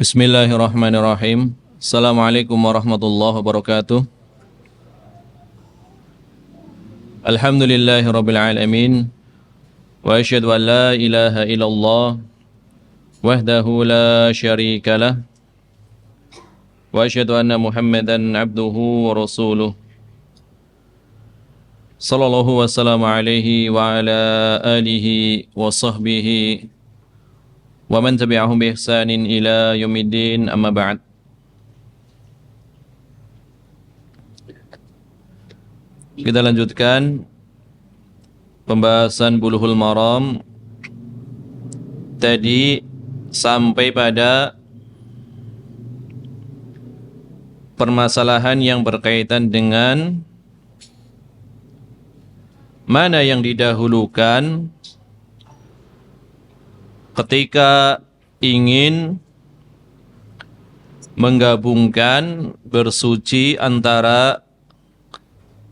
Bismillahirrahmanirrahim. Assalamualaikum warahmatullahi wabarakatuh. Alhamdulillahi rabbil alamin. Wa asyhadu an la ilaha illallah wahdahu la syarika lah. Wa asyhadu anna Muhammadan abduhu wa rasuluh. Sallallahu wasallam alaihi wa ala alihi wa sahbihi wa man tabi'ahum bi ihsanin ila yaumiddin, amma ba'd. Kita lanjutkan pembahasan Bulughul Maram. Tadi sampai pada permasalahan yang berkaitan dengan mana yang didahulukan ketika ingin menggabungkan bersuci antara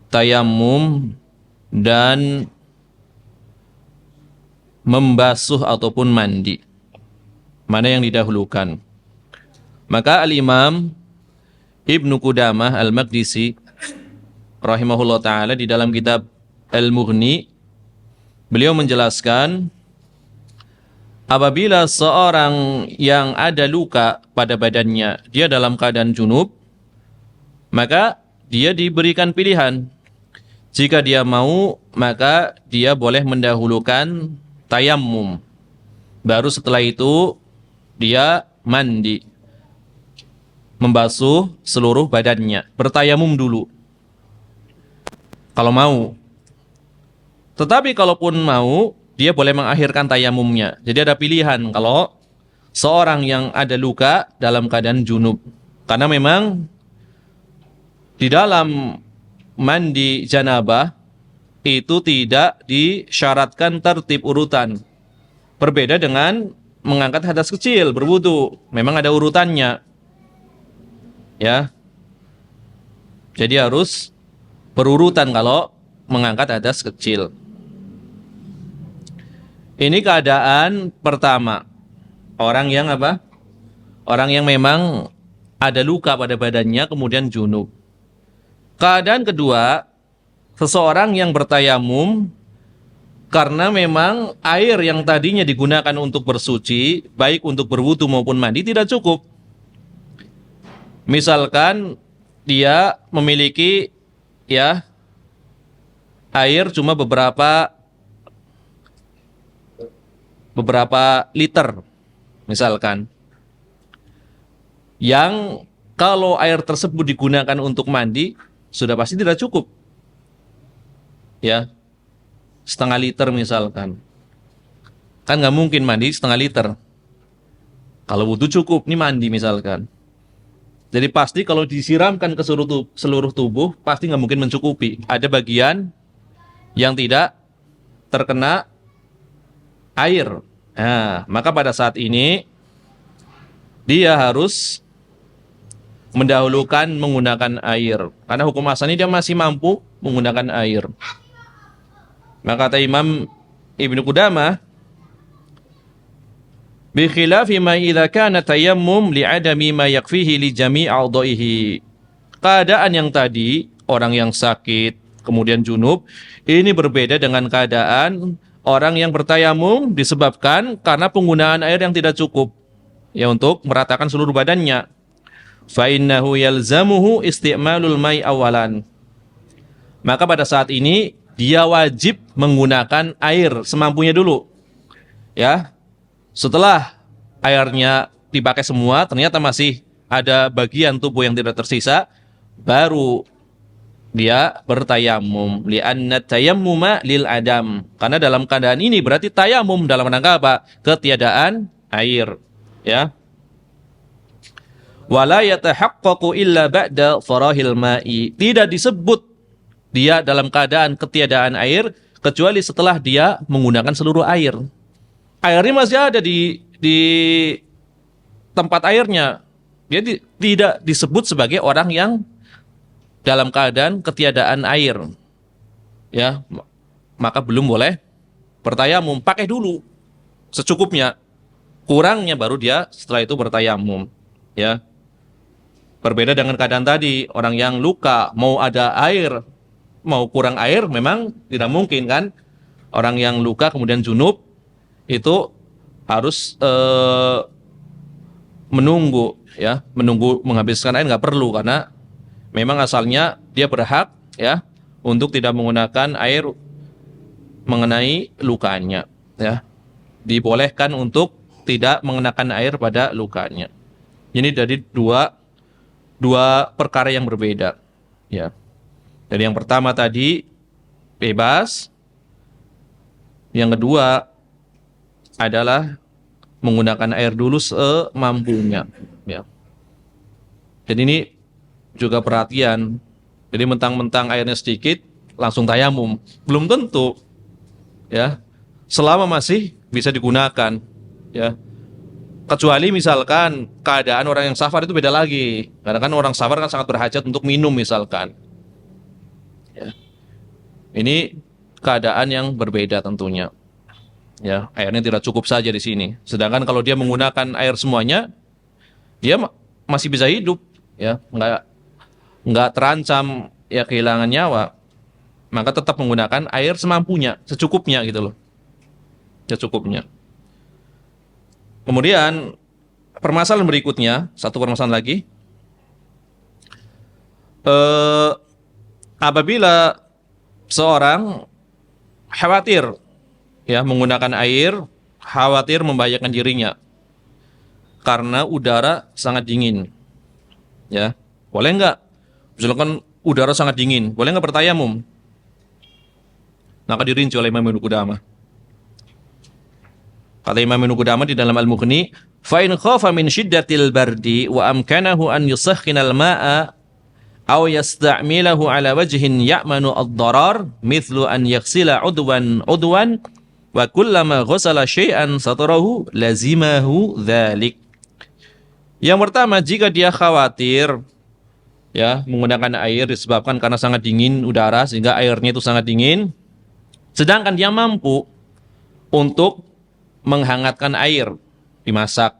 tayammum dan membasuh ataupun mandi. Mana yang didahulukan? Maka Al-Imam Ibnu Qudamah Al-Maqdisi rahimahullah ta'ala di dalam kitab Al-Mughni, beliau menjelaskan apabila seorang yang ada luka pada badannya, dia dalam keadaan junub, maka dia diberikan pilihan. Jika dia mau, maka dia boleh mendahulukan tayammum. Baru setelah itu, dia mandi. Membasuh seluruh badannya. Bertayamum dulu. Kalau mau. Tetapi kalaupun mau, dia boleh mengakhirkan tayamumnya. Jadi ada pilihan kalau seorang yang ada luka dalam keadaan junub. Karena memang di dalam mandi janabah itu tidak disyaratkan tertib urutan. Berbeda dengan mengangkat hadas kecil, berwudu. Memang ada urutannya. Ya. Jadi harus berurutan kalau mengangkat hadas kecil. Ini keadaan pertama. Orang yang apa? Orang yang memang ada luka pada badannya kemudian junub. Keadaan kedua, seseorang yang bertayamum karena memang air yang tadinya digunakan untuk bersuci, baik untuk berwudu maupun mandi, tidak cukup. Misalkan dia memiliki air cuma beberapa liter misalkan, yang kalau air tersebut digunakan untuk mandi sudah pasti tidak cukup, ya, setengah liter misalkan, kan nggak mungkin mandi setengah liter. Kalau wudu cukup, ini mandi misalkan. Jadi pasti kalau disiramkan ke seluruh tubuh pasti nggak mungkin mencukupi. Ada bagian yang tidak terkena air. Nah, maka pada saat ini dia harus mendahulukan menggunakan air. Karena hukum asalnya dia masih mampu menggunakan air. Maka kata Imam Ibnu Qudamah, bi khilafi ma idza kana tayammum li'adami ma yakfihi li jami' a'dha'ihi. Keadaan yang tadi, orang yang sakit kemudian junub, ini berbeda dengan keadaan orang yang bertayamum disebabkan karena penggunaan air yang tidak cukup, ya, untuk meratakan seluruh badannya. Fa innahu yalzamuhu isti'malul mai awalan. Maka pada saat ini dia wajib menggunakan air semampunya dulu. Ya. Setelah airnya dipakai semua, ternyata masih ada bagian tubuh yang tidak tersisa, baru dia bertayamum. Li'anna tayammuma lil adam. Karena dalam keadaan ini berarti tayamum dalam rangka apa? Ketiadaan air, ya. Wala yatahaqqaqu illa ba'da farahil ma'i. Tidak disebut dia dalam keadaan ketiadaan air kecuali setelah dia menggunakan seluruh air. Airnya masih ada di tempat airnya. Dia tidak disebut sebagai orang yang dalam keadaan ketiadaan air, ya, maka belum boleh bertayamum. Pakai dulu secukupnya, kurangnya baru dia setelah itu bertayamum. Ya, berbeda dengan keadaan tadi, orang yang luka mau ada air, mau kurang air memang tidak mungkin kan. Orang yang luka kemudian junub itu harus menunggu, ya, menunggu menghabiskan air nggak perlu, karena memang asalnya dia berhak, ya, untuk tidak menggunakan air mengenai lukanya, ya, dibolehkan untuk tidak mengenakan air pada lukanya. Ini dari dua perkara yang berbeda, ya. Jadi yang pertama tadi bebas, yang kedua adalah menggunakan air dulu semampunya, ya. Jadi ini juga perhatian. Jadi mentang-mentang airnya sedikit langsung tayamum, belum tentu, ya. Selama masih bisa digunakan, ya. Kecuali misalkan keadaan orang yang safar itu beda lagi. Karena kan orang safar kan sangat berhajat untuk minum misalkan. Ya. Ini keadaan yang berbeda tentunya. Ya, airnya tidak cukup saja di sini. Sedangkan kalau dia menggunakan air semuanya, dia masih bisa hidup, ya, nggak terancam ya kehilangan nyawa. Maka tetap menggunakan air semampunya, secukupnya gitu loh, secukupnya. Kemudian permasalahan berikutnya, satu permasalahan lagi, apabila seorang khawatir, ya, menggunakan air, khawatir membahayakan dirinya karena udara sangat dingin, ya, boleh nggak? Misalkan udara sangat dingin, boleh nggak bertayamum? Maka dirinci oleh Imam Ibnu Qudamah. Kata Imam Ibnu Qudamah di dalam Al-Mughni, fa in khafa min shiddatil bardi wa amkanahu an yusakhinal ma'a aw yasta'milahu ala wajhin ya'manu ad-darar mithlu an yaghsila udwan wa kullama ghasala syai'an satarahu lazimahu dzalik. Yang pertama, jika dia khawatir, ya, menggunakan air disebabkan karena sangat dingin udara sehingga airnya itu sangat dingin, sedangkan dia mampu untuk menghangatkan air, dimasak,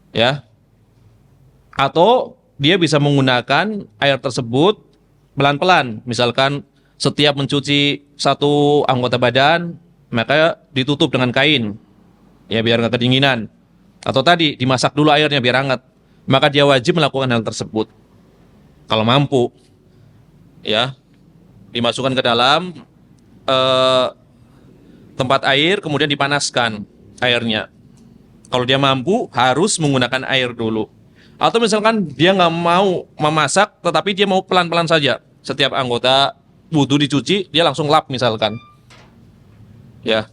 ya, atau dia bisa menggunakan air tersebut pelan-pelan, misalkan setiap mencuci satu anggota badan maka ditutup dengan kain, ya, biar nggak kedinginan, atau tadi dimasak dulu airnya biar hangat, maka dia wajib melakukan hal tersebut kalau mampu, ya, dimasukkan ke dalam tempat air kemudian dipanaskan airnya. Kalau dia mampu harus menggunakan air dulu. Atau misalkan dia nggak mau memasak tetapi dia mau pelan-pelan saja, setiap anggota wudhu dicuci dia langsung lap misalkan, ya,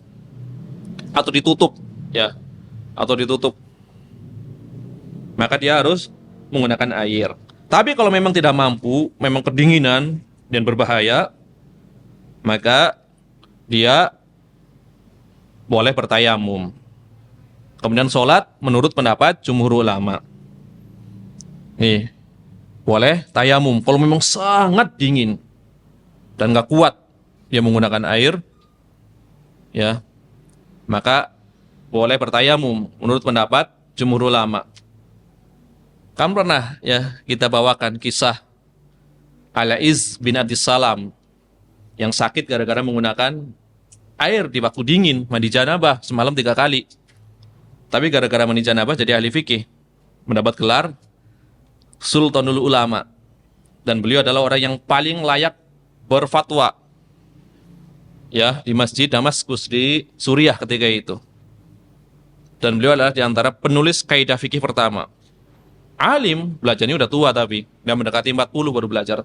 atau ditutup, ya, atau ditutup, maka dia harus menggunakan air. Tapi kalau memang tidak mampu, memang kedinginan dan berbahaya, maka dia boleh bertayamum. Kemudian sholat menurut pendapat jumhur ulama. Nih, boleh tayamum. Kalau memang sangat dingin dan nggak kuat dia menggunakan air, ya, maka boleh bertayamum menurut pendapat jumhur ulama. Kan pernah, ya, kita bawakan kisah Al-Iz bin Abdis Salam yang sakit gara-gara menggunakan air di waktu dingin, mandi janabah semalam 3 kali. Tapi gara-gara mandi janabah jadi ahli fikih, mendapat gelar Sultanul Ulama, dan beliau adalah orang yang paling layak berfatwa, ya, di Masjid Damaskus di Suriah ketika itu. Dan beliau adalah di antara penulis kaidah fikih pertama. Alim, belajarnya udah tua tapi udah mendekati 40 baru belajar.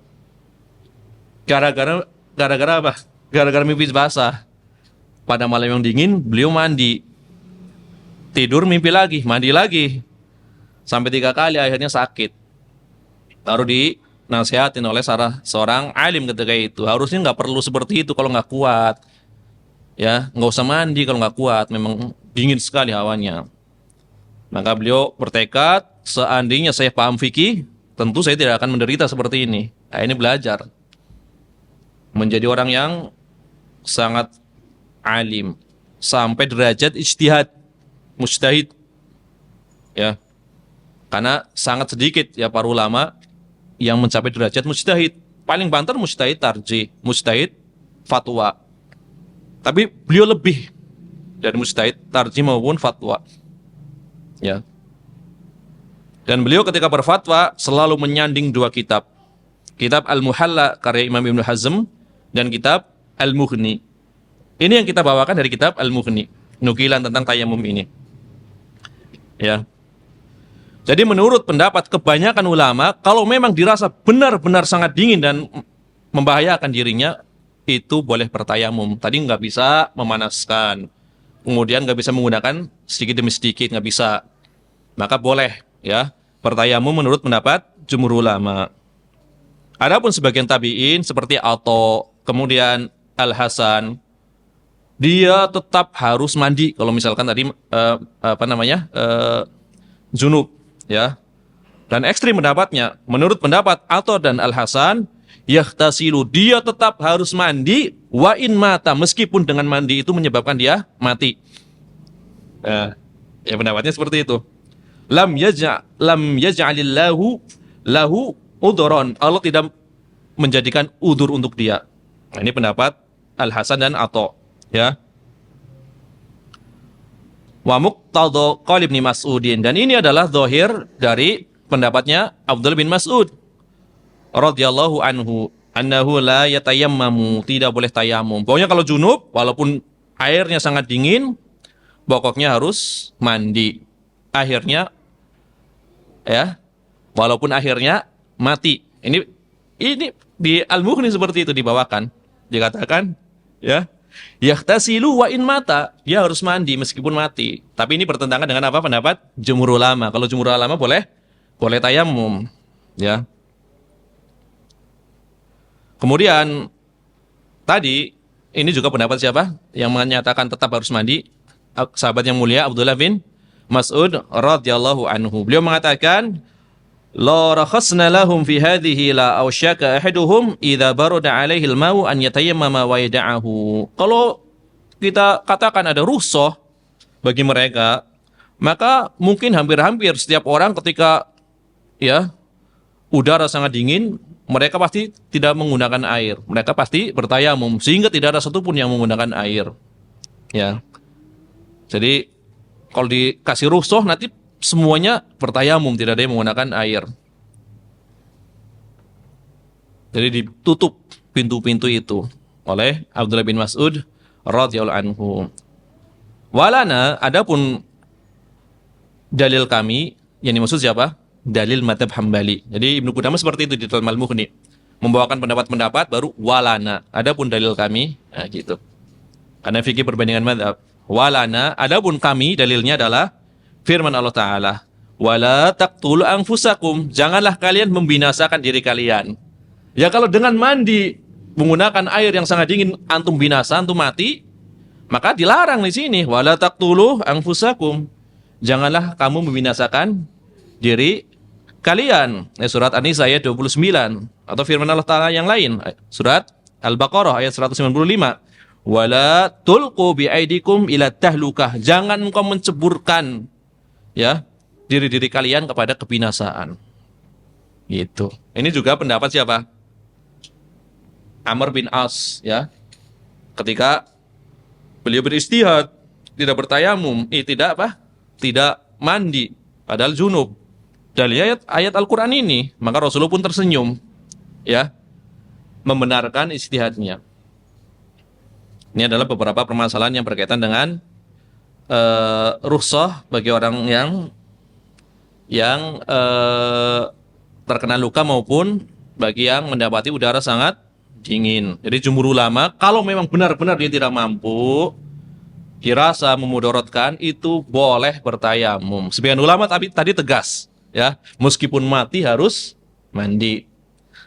Gara-gara apa? Gara-gara mimpi basah. Pada malam yang dingin, beliau mandi. Tidur, mimpi lagi, mandi lagi. Sampai 3 kali, akhirnya sakit. Baru dinasihatin oleh seorang alim ketika itu. Harusnya nggak perlu seperti itu kalau nggak kuat. Ya, nggak usah mandi kalau nggak kuat. Memang dingin sekali hawanya. Maka beliau bertekad, seandainya saya paham fikih, tentu saya tidak akan menderita seperti ini. Nah, ini belajar. Menjadi orang yang sangat alim. Sampai derajat ijtihad, mujtahid. Ya. Karena sangat sedikit ya para ulama yang mencapai derajat mujtahid. Paling banter mujtahid tarjih, mujtahid fatwa. Tapi beliau lebih dari mujtahid tarjih maupun fatwa. Ya. Dan beliau ketika berfatwa selalu menyanding dua kitab. Kitab Al-Muhalla karya Imam Ibnu Hazm dan kitab Al-Mughni. Ini yang kita bawakan dari kitab Al-Mughni, nukilan tentang tayamum ini. Ya. Jadi menurut pendapat kebanyakan ulama, kalau memang dirasa benar-benar sangat dingin dan membahayakan dirinya, itu boleh bertayamum. Tadi nggak bisa memanaskan, kemudian nggak bisa menggunakan sedikit demi sedikit, nggak bisa. Maka boleh ya bertayamum menurut pendapat jumhur ulama. Adapun sebagian tabi'in seperti Atha, kemudian Al-Hasan, dia tetap harus mandi. Kalau misalkan tadi junub. Ya, dan ekstrim pendapatnya. Menurut pendapat Atha dan Al-Hasan, yahtasilu, dia tetap harus mandi wa in mata, meskipun dengan mandi itu menyebabkan dia mati. Ya pendapatnya seperti itu. Lam yaj'alillahu lahu udhran. Allah tidak menjadikan udur untuk dia. Nah, ini pendapat Al-Hasan dan Atha, ya. Wa muqtadha qaul Ibnu Mas'udin, dan ini adalah zahir dari pendapatnya Abdullah bin Mas'ud radhiyallahu anhu, annahu la yatayammamu, tidak boleh tayamum. Pokoknya kalau junub walaupun airnya sangat dingin, pokoknya harus mandi. Akhirnya ya, walaupun akhirnya mati. Ini di Al-Mughni seperti itu dibawakan. Dikatakan ya, yahtasilu wa in mata, dia harus mandi meskipun mati. Tapi ini bertentangan dengan apa pendapat jumhur ulama. Kalau jumhur ulama boleh tayamum, ya. Kemudian tadi ini juga pendapat siapa yang menyatakan tetap harus mandi? Sahabat yang mulia Abdullah bin Mas'ud radhiyallahu anhu. Beliau mengatakan, la rakhasna lahum fi hadhihi la awsyaka ahaduhum idza barada alaihi al-ma'u an yatayammama wa yada'ahu. Kalau kita katakan ada rukhsah bagi mereka, maka mungkin hampir-hampir setiap orang ketika ya udara sangat dingin, mereka pasti tidak menggunakan air. Mereka pasti bertayamum, sehingga tidak ada satupun yang menggunakan air. Ya. Jadi kalau dikasih rukhsah nanti semuanya bertayamum, tidak ada yang menggunakan air. Jadi ditutup pintu-pintu itu oleh Abdullah bin Mas'ud radhiyallahu anhu. Walana, adapun dalil kami, yang dimaksud siapa? Dalil madhab Hambali. Jadi Ibnu Qudamah seperti itu di dalam Al-Mughni, membawakan pendapat-pendapat baru walana. Adapun dalil kami, nah gitu. Karena fikih perbandingan madhab. Walana, adapun kami dalilnya adalah firman Allah Ta'ala, wala taqtulu anfusakum, janganlah kalian membinasakan diri kalian. Ya kalau dengan mandi menggunakan air yang sangat dingin antum binasa, antum mati, maka dilarang di sini, wala taqtulu anfusakum, janganlah kamu membinasakan diri kalian. Surat An-Nisa ayat 29, atau firman Allah Ta'ala yang lain, surat Al-Baqarah ayat 195. Wala tulqu biaidikum ila tahlukah, jangan engkau menceburkan ya diri-diri kalian kepada kebinasaan. Gitu. Ini juga pendapat siapa? Amr bin As, ya. Ketika beliau beristihad, tidak bertayamum, tidak mandi, padahal junub. Dari ayat Al-Qur'an ini, maka Rasulullah pun tersenyum, ya, membenarkan istihadnya. Ini adalah beberapa permasalahan yang berkaitan dengan rukhsah bagi orang yang terkena luka maupun bagi yang mendapati udara sangat dingin. Jadi jumhur ulama, kalau memang benar-benar dia tidak mampu, dirasa memudaratkan, itu boleh bertayamum. Sebagian ulama tapi tadi tegas, ya, meskipun mati harus mandi.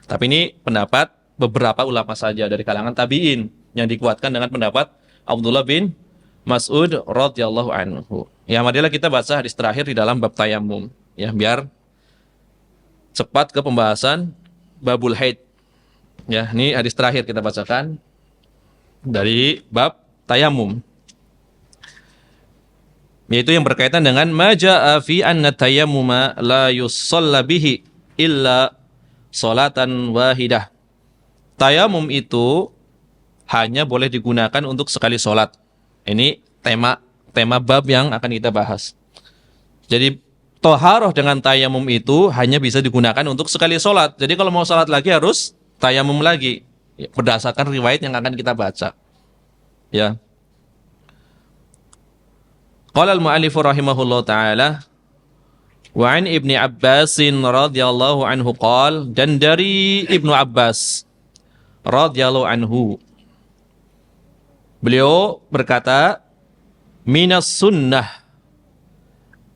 Tapi ini pendapat beberapa ulama saja dari kalangan tabi'in, yang dikuatkan dengan pendapat Abdullah bin Mas'ud radhiyallahu anhu. Ya, marilah kita baca hadis terakhir di dalam bab tayamum, ya, biar cepat ke pembahasan babul haid. Ya, ini hadis terakhir kita bacakan dari bab tayamum. Yaitu yang berkaitan dengan ma jaa'a fi anna tayammuma la yusalla bihi illa salatan wahidah. Tayamum itu hanya boleh digunakan untuk sekali sholat. Ini tema bab yang akan kita bahas. Jadi toharoh dengan tayamum itu hanya bisa digunakan untuk sekali sholat. Jadi kalau mau sholat lagi harus tayamum lagi, berdasarkan riwayat yang akan kita baca. Ya. Qala al-mu'allif rahimahullah ta'ala wa an Ibni Abbas radhiyallahu anhu qala, dan dari Ibnu Abbas radhiyallahu anhu beliau berkata, minas sunnah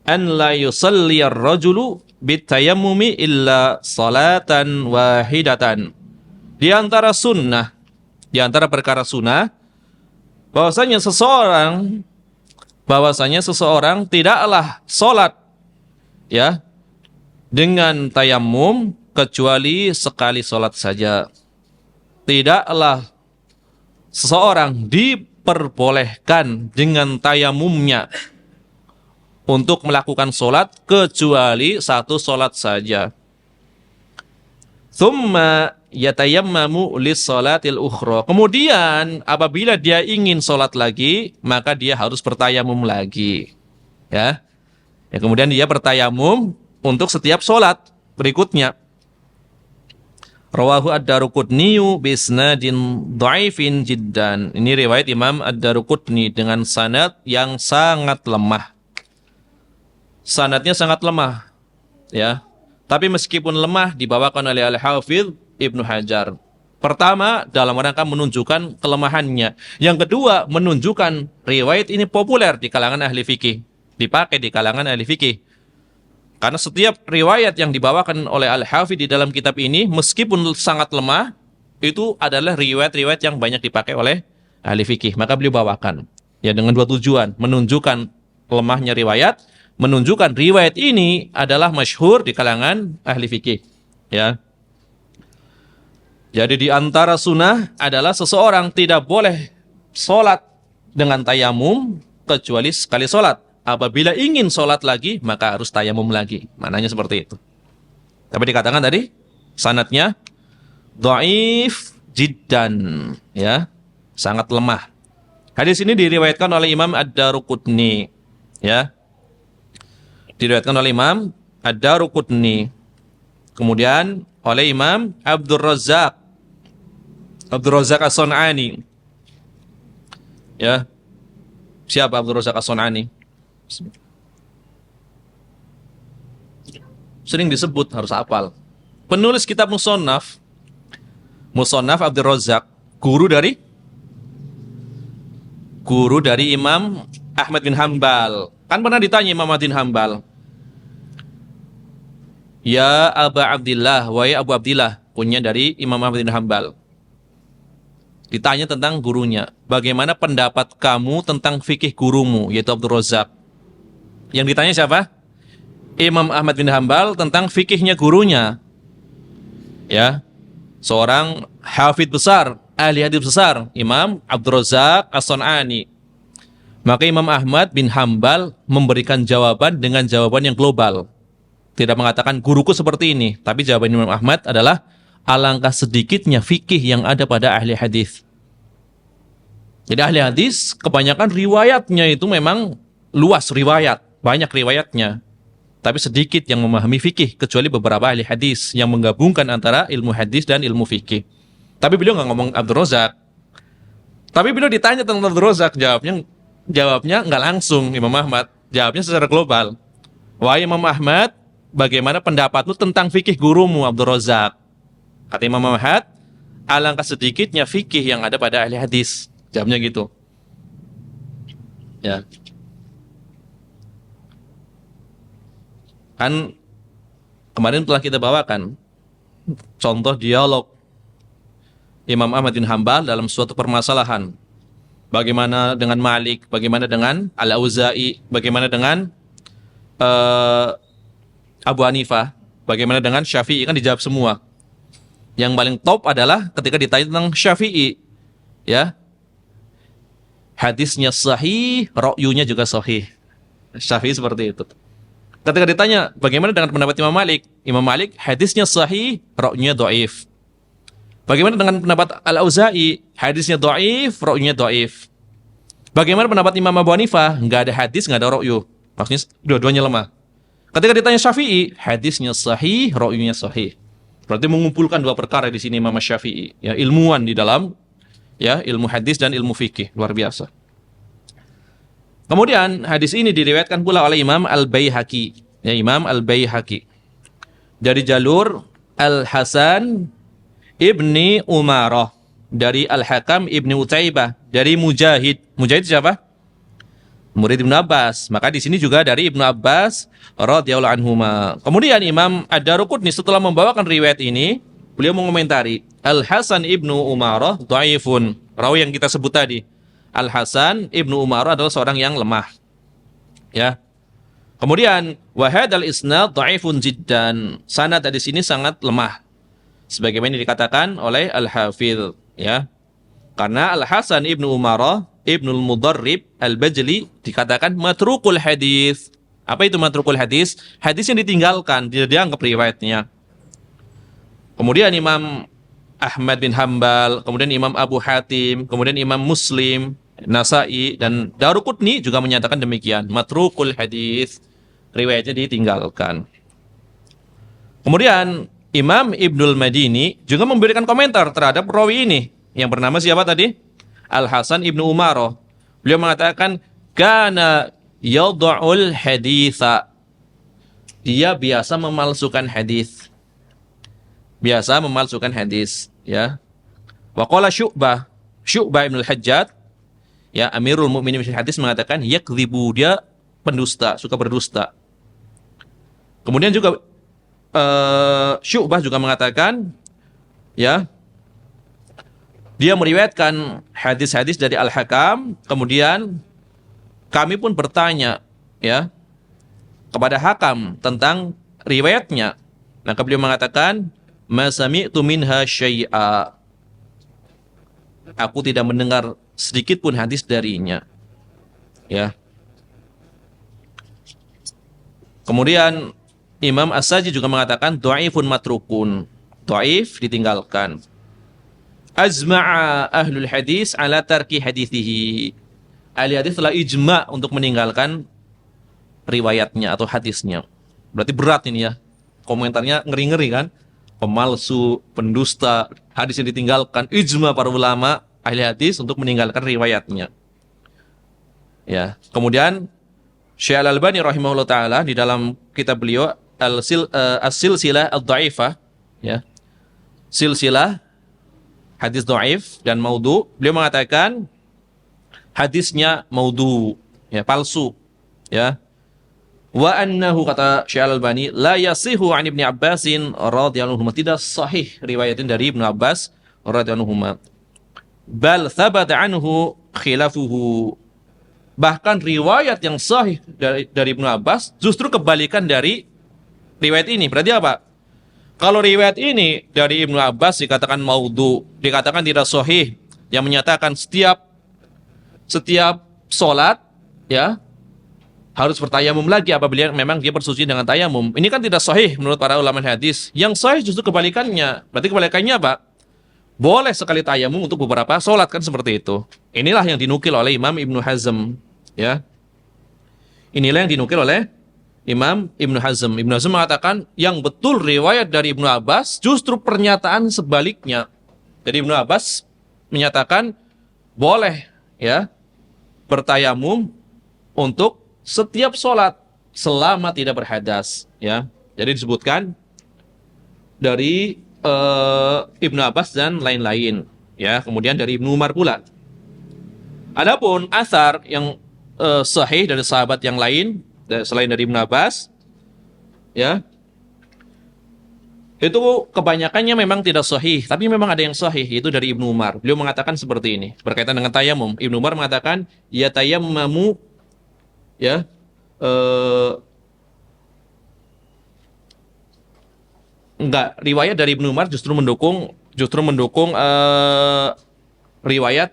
an la yusalli ar-rajulu bitayammumi illa salatan wahidatan. Di antara sunnah, di antara perkara sunnah, bahwasanya seseorang tidaklah sholat ya dengan tayamum kecuali sekali sholat saja. Tidaklah seseorang diperbolehkan dengan tayamumnya untuk melakukan sholat kecuali satu sholat saja. Tsumma yatayammamu lis-shalatil ukhra. Kemudian apabila dia ingin sholat lagi, maka dia harus bertayamum lagi. Ya. Kemudian dia bertayamum untuk setiap sholat berikutnya. Rawahu ad-Daruqutni bisnadin dhaifin jiddan. Ini riwayat Imam ad-Daruqutni dengan sanad yang sangat lemah. Sanadnya sangat lemah. Ya. Tapi meskipun lemah dibawakan oleh Al-Hafidz Ibnu Hajar. Pertama, dalam rangka menunjukkan kelemahannya. Yang kedua, menunjukkan riwayat ini populer di kalangan ahli fikih. Dipakai di kalangan ahli fikih. Karena setiap riwayat yang dibawakan oleh Al-Hafidz di dalam kitab ini, meskipun sangat lemah, itu adalah riwayat-riwayat yang banyak dipakai oleh ahli fikih. Maka beliau bawakan. Ya, dengan dua tujuan. Menunjukkan lemahnya riwayat, menunjukkan riwayat ini adalah masyhur di kalangan ahli fikih. Ya. Jadi di antara sunnah adalah seseorang tidak boleh sholat dengan tayamum kecuali sekali sholat. Apabila ingin sholat lagi, maka harus tayamum lagi. Maknanya seperti itu. Tapi dikatakan tadi, sanadnya dhaif jiddan, ya, sangat lemah. Hadis ini diriwayatkan oleh Imam ad-Daruqutni, ya. Diriwayatkan oleh Imam ad-Daruqutni. Kemudian oleh Imam Abdul Razzaq As-Sun'ani. Ya. Siapa Abdul Razzaq As-Sun'ani? Sering disebut, harus hafal. Penulis kitab Musannaf Abdul Razzaq, guru dari Imam Ahmad bin Hanbal. Kan pernah ditanya Imam Ahmad bin Hanbal, ya Aba Abdillah, wahai Abu Abdillah, punya dari Imam Ahmad bin Hanbal. Ditanya tentang gurunya, bagaimana pendapat kamu tentang fikih gurumu, yaitu Abdul Razzaq. Yang ditanya siapa? Imam Ahmad bin Hanbal tentang fikihnya gurunya. Ya, seorang hafidz besar, ahli hadis besar, Imam Abdul Razzaq As-Sun'ani. Maka Imam Ahmad bin Hanbal memberikan jawaban dengan jawaban yang global. Tidak mengatakan guruku seperti ini, tapi jawaban Imam Ahmad adalah alangkah sedikitnya fikih yang ada pada ahli hadis. Jadi ahli hadis kebanyakan riwayatnya itu memang luas riwayat, banyak riwayatnya. Tapi sedikit yang memahami fikih, kecuali beberapa ahli hadis yang menggabungkan antara ilmu hadis dan ilmu fikih. Tapi beliau nggak ngomong Abdul Razzaq. Tapi beliau ditanya tentang Abdul Razzaq, jawabnya nggak langsung Imam Ahmad, jawabnya secara global. Wahai Imam Ahmad, bagaimana pendapatmu tentang fikih gurumu Abdul Razzaq? Kata Imam Ahmad, alangkah sedikitnya fikih yang ada pada ahli hadis. Jawabnya gitu. Ya. Kan kemarin telah kita bawakan contoh dialog Imam Ahmad bin Hanbal dalam suatu permasalahan. Bagaimana dengan Malik, bagaimana dengan Al-Auza'i, bagaimana dengan Abu Hanifah, bagaimana dengan Syafi'i, kan dijawab semua. Yang paling top adalah ketika ditanya tentang Syafi'i, ya, hadisnya sahih, ra'yunya juga sahih. Syafi'i seperti itu. Ketika ditanya bagaimana dengan pendapat Imam Malik hadisnya sahih, ra'yunya dhaif. Bagaimana dengan pendapat Al-Auza'i, hadisnya dhaif, ra'yunya dhaif. Bagaimana pendapat Imam Abu Hanifah, enggak ada hadis, enggak ada ra'yu. Maksudnya dua-duanya lemah. Ketika ditanya Syafi'i, hadisnya sahih, ra'yunya sahih. Berarti mengumpulkan dua perkara di sini Imam Syafi'i, ya, ilmuwan di dalam ya ilmu hadis dan ilmu fikih, luar biasa. Kemudian hadis ini diriwayatkan pula oleh Imam Al-Baihaqi, ya, Imam Al-Baihaqi dari jalur Al-Hasan ibni Umarah, dari Al-Hakam ibni Utaibah, dari Mujahid. Mujahid siapa? Murid Ibnu Abbas. Maka di sini juga dari Ibnu Abbas radhiyallahu anhuma. Kemudian Imam Ad-Daruqutni setelah membawakan riwayat ini, beliau mengomentari Al-Hasan ibnu Umarah dhaifun. Rawi yang kita sebut tadi, Al-Hasan ibnu Umarah adalah seorang yang lemah. Ya. Kemudian wa hadzal isnad dhaifun jiddan. Sanad di sini sangat lemah. Sebagaimana dikatakan oleh Al-Hafidz, ya. Karena Al-Hasan ibnu Umarah Ibnul Mudarrib Al-Bajli dikatakan matrukul hadis. Apa itu matrukul hadis? Hadis yang ditinggalkan, tidak dianggap riwayatnya. Kemudian Imam Ahmad bin Hambal, kemudian Imam Abu Hatim, kemudian Imam Muslim, Nasa'i, dan Daruqutni juga menyatakan demikian. Matrukul hadis, riwayatnya ditinggalkan. Kemudian Imam Ibnul Madini juga memberikan komentar terhadap rawi ini yang bernama siapa tadi? Al-Hasan ibnu Umarah. Beliau mengatakan kana yad'ul haditha. Dia biasa memalsukan hadis. Biasa memalsukan hadis, ya. Wa qala Syu'bah ibn al-Hajjaj, ya, Amirul Mukminin fil hadis, mengatakan yakdzibu, dia pendusta, suka berdusta. Kemudian juga Syu'bah juga mengatakan, ya, dia meriwayatkan hadis-hadis dari Al-Hakam. Kemudian kami pun bertanya, ya, kepada Hakam tentang riwayatnya. Maka beliau mengatakan, ma sami'tu minha syai'a. Aku tidak mendengar sedikit pun hadis darinya. Ya. Kemudian Imam As-Saji juga mengatakan dhaifun matrukun. Dhaif, ditinggalkan. Azma'a ahlul hadis ala tarki hadithihi. Ahli hadis telah ijma' untuk meninggalkan riwayatnya atau hadisnya. Berarti berat ini, ya. Komentarnya ngeri-ngeri kan? Pemalsu, pendusta, hadis yang ditinggalkan. Ijma' para ulama ahli hadis untuk meninggalkan riwayatnya. Ya. Kemudian Syekh Al-Albani rahimahullah taala di dalam kitab beliau As-Silsilah Ad-Dhaifah, ya. Silsilah hadis dhaif dan maudhu, beliau mengatakan hadisnya maudhu, ya, palsu, ya. Wa annahu, kata Syekh Al-Albani, la yasihu an Ibnu Abbasin radhiyallahu anhu, tidak sahih riwayatin dari Ibnu Abbas radhiyallahu anhu. Bal thabata anhu khilafuhu. Bahkan riwayat yang sahih dari Ibnu Abbas justru kebalikan dari riwayat ini. Berarti apa? Kalau riwayat ini dari Ibnu Abbas dikatakan maudhu, dikatakan tidak sahih, yang menyatakan setiap sholat, ya, harus bertayamum lagi apabila memang dia bersuci dengan tayamum. Ini kan tidak sahih menurut para ulama hadis. Yang sahih justru kebalikannya. Berarti kebalikannya apa? Boleh sekali tayamum untuk beberapa sholat, kan seperti itu. Inilah yang dinukil oleh Imam Ibnu Hazm, ya. Inilah yang dinukil oleh Imam Ibnu Hazm. Ibnu Hazm mengatakan yang betul riwayat dari Ibnu Abbas justru pernyataan sebaliknya. Jadi Ibnu Abbas menyatakan boleh, ya, bertayamum untuk setiap sholat selama tidak berhadas, ya. Jadi disebutkan dari Ibnu Abbas dan lain-lain, ya. Kemudian dari Ibnu Umar pula. Adapun asar yang sahih dari sahabat yang lain selain dari Ibnu Abbas, ya, itu kebanyakannya memang tidak sahih, tapi memang ada yang sahih, itu dari Ibnu Umar. Beliau mengatakan seperti ini berkaitan dengan tayamum. Ibnu Umar mengatakan ya tayammamu, ya, enggak, riwayat dari Ibnu Umar justru mendukung riwayat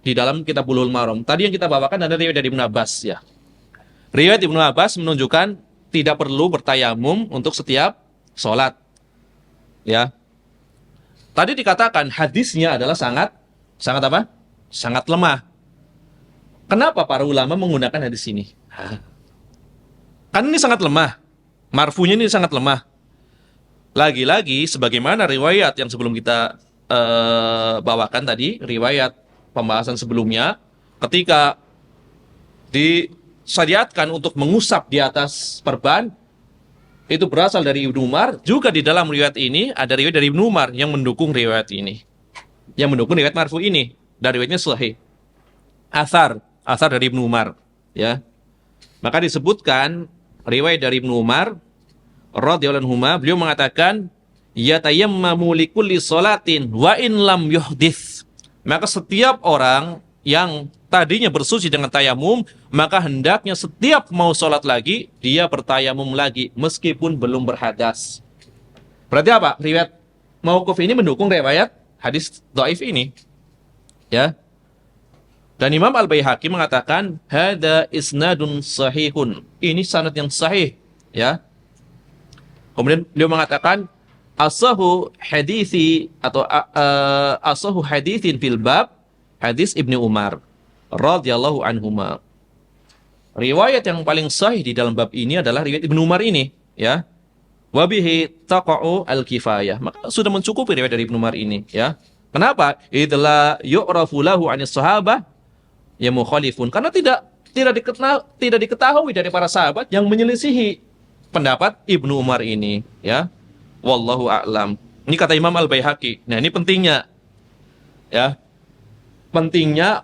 di dalam kitab Bulughul Maram. Tadi yang kita bawakan ada riwayat dari Ibnu Abbas, ya. Riwayat Ibnu Abbas menunjukkan tidak perlu bertayamum untuk setiap sholat. Ya. Tadi dikatakan hadisnya adalah sangat apa? Sangat lemah. Kenapa para ulama menggunakan hadis ini? Kan ini sangat lemah. Marfunya ini sangat lemah. Lagi-lagi sebagaimana riwayat yang sebelum kita bawakan tadi, riwayat pembahasan sebelumnya, ketika disyariatkan untuk mengusap di atas perban, itu berasal dari Ibnu Umar. Juga di dalam riwayat ini ada riwayat dari Ibnu Umar yang mendukung riwayat ini, yang mendukung riwayat marfu ini, dan riwayatnya sahih. Asar dari Ibnu Umar, ya. Maka disebutkan riwayat dari Ibnu Umar radhiyallahu anhu, beliau mengatakan, yatayammamu likulli sholatin wa in lam yuhdits. Maka setiap orang yang tadinya bersuci dengan tayamum, maka hendaknya setiap mau sholat lagi, dia bertayamum lagi, meskipun belum berhadas. Berarti apa? Riwayat mauquf ini mendukung riwayat hadis dhaif ini. Ya. Dan Imam Al-Baihaqi mengatakan, hada isnadun sahihun. Ini sanad yang sahih. Ya. Kemudian beliau mengatakan, asahu hadithi atau asahu hadithin fil bab hadis Ibnu Umar radhiyallahu anhuma. Riwayat yang paling sahih di dalam bab ini adalah riwayat Ibnu Umar ini, ya. Wa bihi taqa'u al-kifayah. Maka sudah mencukupi riwayat dari Ibnu Umar ini, ya. Kenapa? Idza yu'rafu lahu 'anis sahabah ya mukhalifun. Karena tidak diketahui dari para sahabat yang menyelisihi pendapat Ibnu Umar ini, ya. Wallahu a'lam. Ini kata Imam Al-Baihaqi. Nah, ini pentingnya, ya. Pentingnya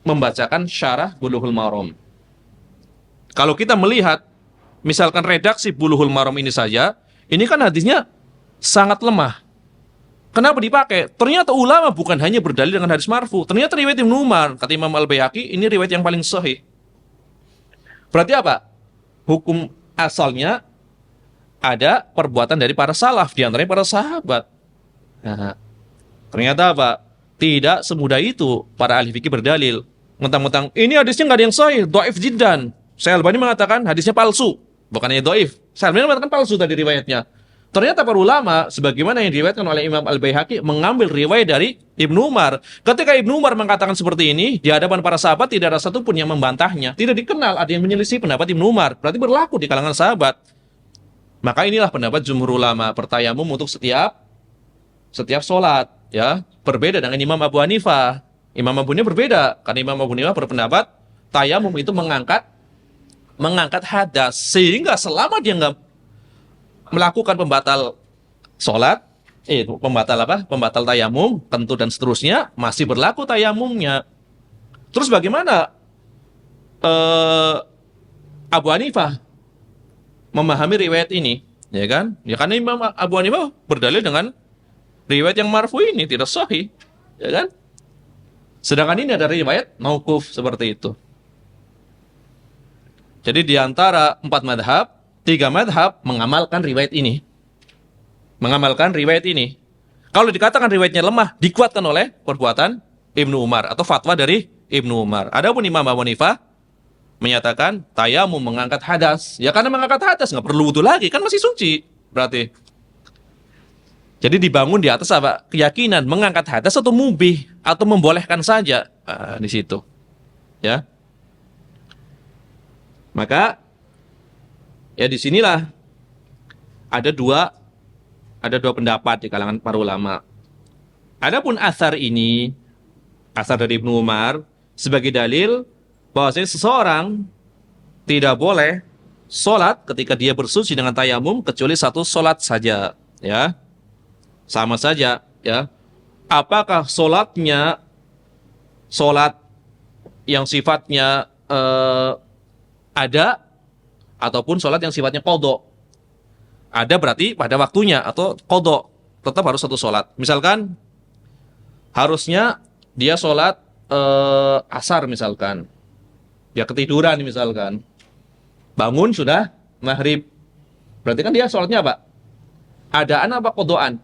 membacakan syarah Bulughul Maram. Kalau kita melihat misalkan redaksi Bulughul Maram ini saja, ini kan hadisnya sangat lemah. Kenapa dipakai? Ternyata ulama bukan hanya berdalil dengan hadis marfu. Ternyata riwayat Ibnu Umar, kata Imam Al-Baihaqi, ini riwayat yang paling sahih. Berarti apa? Hukum asalnya ada perbuatan dari para salaf, di antaranya para sahabat. Nah, ternyata apa? Tidak semudah itu para ahli fikih berdalil. Mentang-mentang ini hadisnya nggak ada yang sahih, dhaif jiddan. Syekh Albani mengatakan hadisnya palsu, bukannya dhaif. Syekh Albani mengatakan palsu tadi riwayatnya. Ternyata para ulama, sebagaimana yang diriwayatkan oleh Imam Al-Baihaqi, mengambil riwayat dari Ibnu Umar. Ketika Ibnu Umar mengatakan seperti ini, di hadapan para sahabat tidak ada satupun yang membantahnya. Tidak dikenal ada yang menyelisih pendapat Ibnu Umar. Berarti berlaku di kalangan sahabat. Maka inilah pendapat jumhur ulama, bertayamum untuk setiap sholat, ya. Berbeda dengan Imam Abu Hanifah. Imam Abu Hanifah berbeda, karena Imam Abu Hanifah berpendapat tayamum itu mengangkat hadas, sehingga selama dia nggak melakukan pembatal sholat, itu pembatal apa? Pembatal tayamum, tentu dan seterusnya, masih berlaku tayamumnya. Terus bagaimana Abu Hanifah memahami riwayat ini? Ya kan? Ya karena Imam Abu Hanifah berdalil dengan riwayat yang marfu ini tidak sahih, ya kan? Sedangkan ini ada riwayat mauquf seperti itu. Jadi di antara 4 madhab, 3 madhab mengamalkan riwayat ini. Kalau dikatakan riwayatnya lemah, dikuatkan oleh perbuatan Ibnu Umar atau fatwa dari Ibnu Umar. Adapun Imam Abu Hanifah menyatakan tayamum mengangkat hadas. Ya karena mengangkat hadas nggak perlu wudu lagi, kan masih suci. Berarti. Jadi dibangun di atas apa? Keyakinan mengangkat hadas atau mubih atau membolehkan saja. Di situ. Ya. Maka ya disinilah ada dua pendapat di kalangan para ulama. Adapun asar ini, asar dari Ibnu Umar sebagai dalil bahwasanya seseorang tidak boleh sholat ketika dia bersuci dengan tayamum kecuali satu sholat saja, ya. Sama saja, ya. Apakah sholatnya sholat yang sifatnya ada ataupun sholat yang sifatnya qadha. Ada berarti pada waktunya atau qadha, tetap harus satu sholat. Misalkan harusnya dia sholat asar misalkan, dia ketiduran misalkan, bangun sudah maghrib, berarti kan dia sholatnya apa? Adaan apa qadhaan?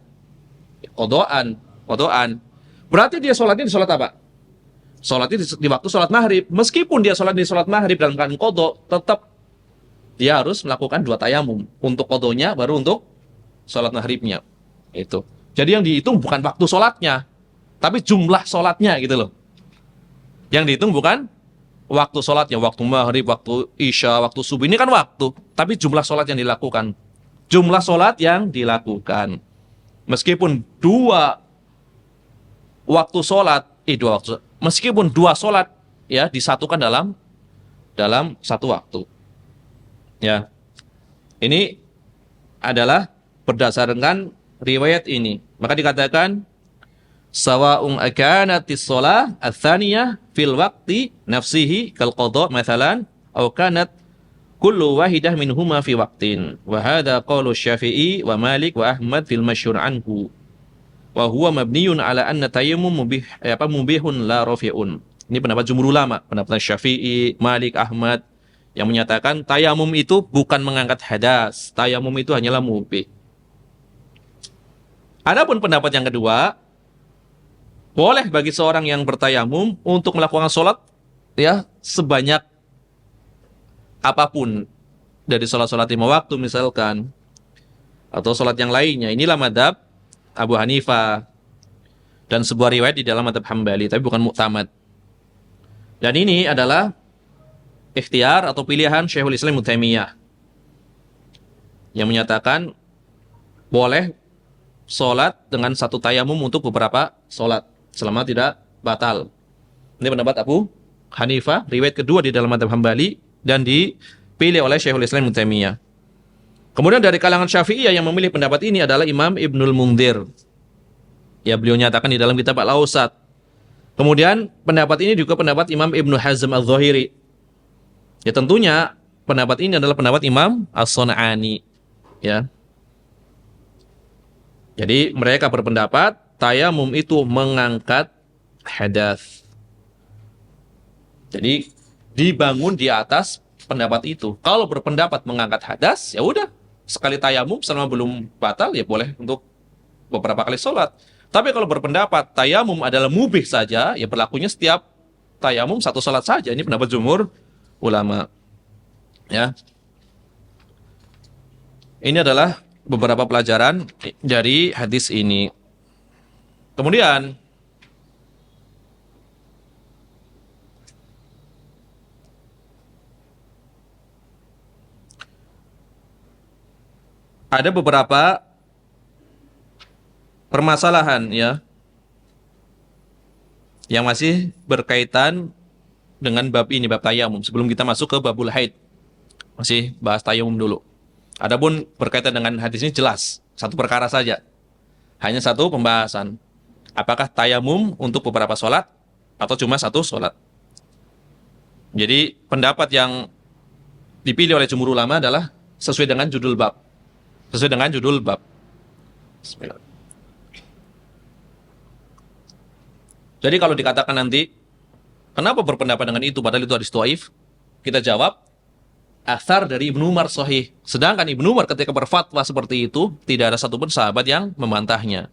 Qadhaan. Berarti dia sholatnya di sholat apa? Sholatnya di waktu sholat maghrib. Meskipun dia sholat di sholat maghrib dalam keadaan qadha, tetap dia harus melakukan 2 tayamum. Untuk qadhonya, baru untuk sholat maghribnya. Itu. Jadi yang dihitung bukan waktu sholatnya, tapi jumlah sholatnya gitu loh. Yang dihitung bukan waktu sholatnya, waktu maghrib, waktu isya, waktu subuh. Ini kan waktu, tapi jumlah sholat yang dilakukan. Jumlah sholat yang dilakukan. Meskipun dua waktu sholat, meskipun 2 sholat ya disatukan dalam satu waktu. Ya, ini adalah berdasarkan riwayat ini. Maka dikatakan sawa'un akanatis shalah ats-tsaniyah fil waqti nafsihi kal qadha mathalan aw kanat kullu wahidah minhuma fi waqtin wa hadha qaulu Syafi'i wa Malik wa Ahmad fil masyhur anhu wa huwa mabniyun ala anna tayammum mubihun la rafi'un. Ini pendapat jumhur ulama, pendapat Syafi'i, Malik, Ahmad yang menyatakan tayamum itu bukan mengangkat hadas, tayamum itu hanyalah mubih. Adapun pendapat yang kedua, boleh bagi seorang yang bertayamum untuk melakukan sholat ya sebanyak apapun dari sholat-sholat 5 waktu misalkan atau sholat yang lainnya. Inilah madhab Abu Hanifah dan sebuah riwayat di dalam madhab Hambali, tapi bukan mu'tamad. Dan ini adalah ikhtiar atau pilihan Syekhul Islam Ibnu Taimiyah yang menyatakan boleh sholat dengan 1 tayamum untuk beberapa sholat selama tidak batal. Ini pendapat Abu Hanifah, riwayat kedua di dalam madhab Hambali dan dipilih oleh Syekhul Islam Ibnu Taimiyah. Kemudian dari kalangan Syafi'iyah yang memilih pendapat ini adalah Imam Ibnul Mundzir. Ya, beliau nyatakan di dalam kitab Al-Awsat. Kemudian pendapat ini juga pendapat Imam Ibnu Hazm Al-Zahiri. Ya, tentunya pendapat ini adalah pendapat Imam As-Sun'ani. Ya. Jadi mereka berpendapat tayamum itu mengangkat hadas. Jadi dibangun di atas pendapat itu. Kalau berpendapat mengangkat hadas, ya udah, sekali tayamum selama belum batal ya boleh untuk beberapa kali sholat. Tapi kalau berpendapat tayamum adalah mubih saja, ya berlakunya setiap tayamum 1 sholat saja. Ini pendapat jumhur ulama. Ya. Ini adalah beberapa pelajaran dari hadis ini. Kemudian ada beberapa permasalahan ya yang masih berkaitan dengan bab ini, bab tayamum. Sebelum kita masuk ke babul haid, masih bahas tayamum dulu. Adapun berkaitan dengan hadis ini jelas, 1 perkara saja. Hanya 1 pembahasan. Apakah tayamum untuk beberapa sholat atau cuma 1 sholat? Jadi pendapat yang dipilih oleh jumhur ulama adalah sesuai dengan judul bab. Sesuai dengan judul bab. Bismillah. Jadi kalau dikatakan nanti, kenapa berpendapat dengan itu padahal itu hadis dhaif? Kita jawab, athar dari Ibnu Umar sahih. Sedangkan Ibnu Umar ketika berfatwa seperti itu, tidak ada satupun sahabat yang membantahnya.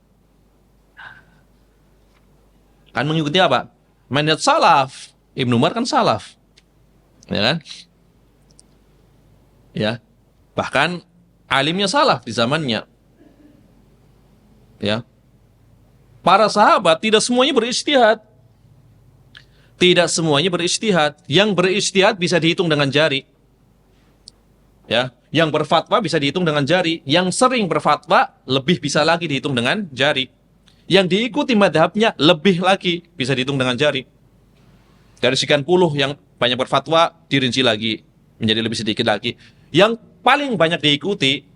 Kan mengikuti apa? Manhaj salaf. Ibnu Umar kan salaf. Ya kan? Ya. Bahkan alimnya salaf di zamannya. Ya. Para sahabat tidak semuanya berijtihad. Tidak semuanya berijtihad. Yang berijtihad bisa dihitung dengan jari. Ya, yang berfatwa bisa dihitung dengan jari. Yang sering berfatwa lebih bisa lagi dihitung dengan jari. Yang diikuti madhabnya lebih lagi bisa dihitung dengan jari. Dari sekian puluh yang banyak berfatwa dirinci lagi menjadi lebih sedikit lagi. Yang paling banyak diikuti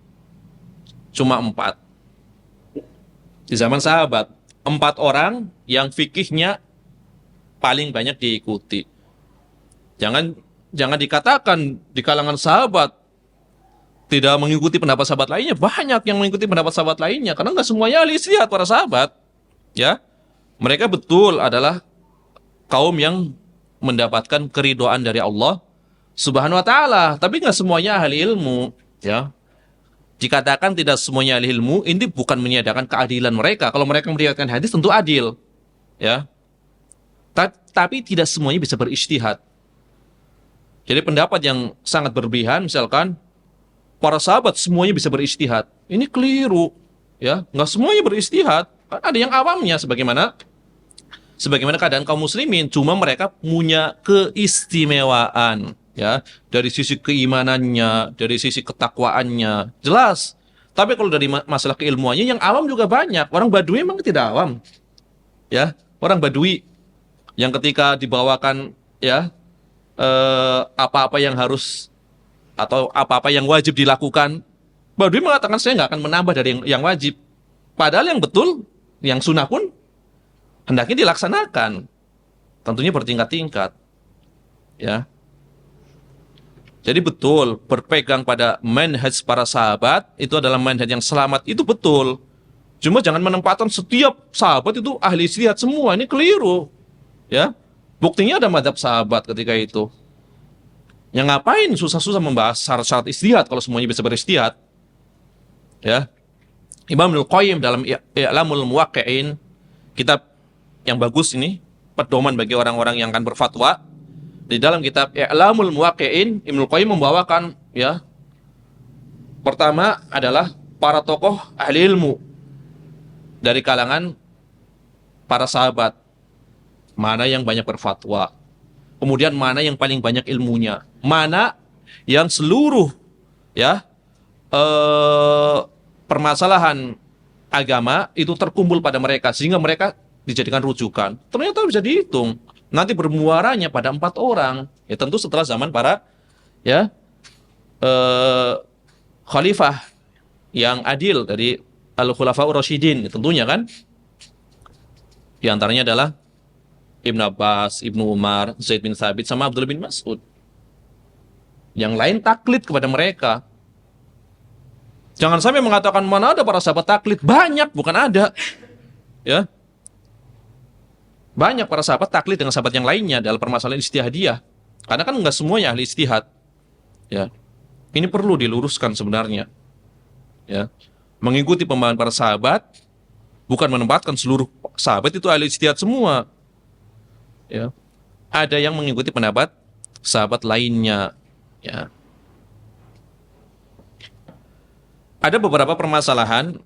cuma 4 di zaman sahabat. 4 orang yang fikihnya paling banyak diikuti. Jangan dikatakan di kalangan sahabat tidak mengikuti pendapat sahabat lainnya. Banyak yang mengikuti pendapat sahabat lainnya karena nggak semuanya ahli ijtihad para sahabat. Ya, mereka betul adalah kaum yang mendapatkan keridhaan dari Allah Subhanahu wa taala, tapi nggak semuanya ahli ilmu, ya. Dikatakan tidak semuanya ahli ilmu, ini bukan meniadakan keadilan mereka. Kalau mereka meriwayatkan hadis tentu adil, ya. Tapi tidak semuanya bisa berijtihad. Jadi pendapat yang sangat berlebihan, misalkan para sahabat semuanya bisa berijtihad, ini keliru, ya. Nggak semuanya berijtihad. Kan ada yang awamnya, sebagaimana keadaan kaum muslimin, cuma mereka punya keistimewaan, ya, dari sisi keimanannya, dari sisi ketakwaannya, jelas. Tapi kalau dari masalah keilmuannya, yang awam juga banyak. Orang Badui memang tidak awam, ya. Orang Badui yang ketika dibawakan, ya, apa-apa yang harus atau apa-apa yang wajib dilakukan, Badui mengatakan saya nggak akan menambah dari yang wajib. Padahal yang betul, yang sunnah pun hendaknya dilaksanakan. Tentunya bertingkat-tingkat, ya. Jadi betul, berpegang pada manhaj para sahabat itu adalah manhaj yang selamat, itu betul. Cuma jangan menempatkan setiap sahabat itu ahli ijtihad semua, ini keliru, ya. Buktinya ada mazhab sahabat ketika itu. Yang ngapain susah-susah membahas syarat-syarat ijtihad kalau semuanya bisa berijtihad, ya. Imam Al-Qayyim dalam I'lamul Muwaqqi'in, kitab yang bagus ini, pedoman bagi orang-orang yang akan berfatwa. Di dalam kitab I'lamul Muwaqqi'in, Ibnu Qayyim membawakan, ya, pertama adalah para tokoh ahli ilmu dari kalangan para sahabat, mana yang banyak berfatwa, kemudian mana yang paling banyak ilmunya, mana yang seluruh, ya, permasalahan agama itu terkumpul pada mereka sehingga mereka dijadikan rujukan. Ternyata bisa dihitung. Nanti bermuaranya pada 4 orang. Ya tentu setelah zaman para, ya, khalifah yang adil dari Al-Khulafaur Rasyidin, tentunya kan. Di antaranya adalah Ibnu Abbas, Ibnu Umar, Zaid bin Thabit, sama Abdullah bin Mas'ud. Yang lain taklid kepada mereka. Jangan sampai mengatakan mana ada para sahabat taklid. Banyak, bukan ada. Ya. Banyak para sahabat taklid dengan sahabat yang lainnya dalam permasalahan ijtihadiyah. Karena kan enggak semuanya ahli ijtihad. Ya. Ini perlu diluruskan sebenarnya. Ya. Mengikuti pemahaman para sahabat bukan menempatkan seluruh sahabat itu ahli ijtihad semua. Ya. Ada yang mengikuti pendapat sahabat lainnya, ya. Ada beberapa permasalahan,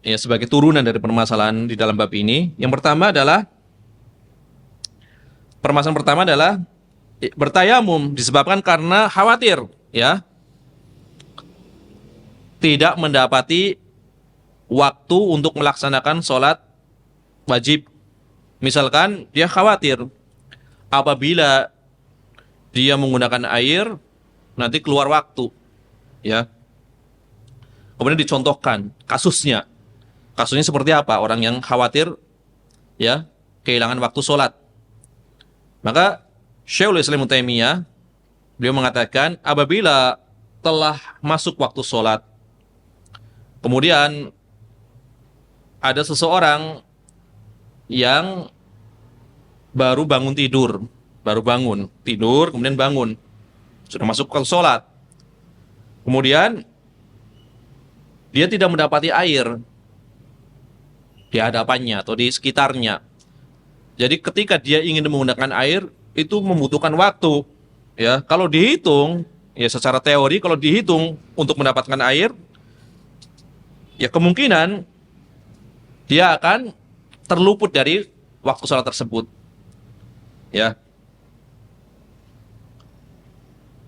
ya, sebagai turunan dari permasalahan di dalam bab ini. Yang pertama adalah bertayamum disebabkan karena khawatir, ya, tidak mendapati waktu untuk melaksanakan sholat wajib. Misalkan dia khawatir apabila dia menggunakan air nanti keluar waktu, ya. Kemudian dicontohkan kasusnya. Kasusnya seperti apa? Orang yang khawatir, ya, kehilangan waktu sholat. Maka Syekhul Islam Ibnu Taimiyah, beliau mengatakan apabila telah masuk waktu sholat, kemudian ada seseorang yang baru bangun tidur, kemudian bangun, sudah masuk waktu sholat, kemudian dia tidak mendapati air di hadapannya atau di sekitarnya. Jadi ketika dia ingin menggunakan air itu membutuhkan waktu, ya. Kalau dihitung, ya, secara teori kalau dihitung untuk mendapatkan air, ya kemungkinan dia akan terluput dari waktu sholat tersebut, ya.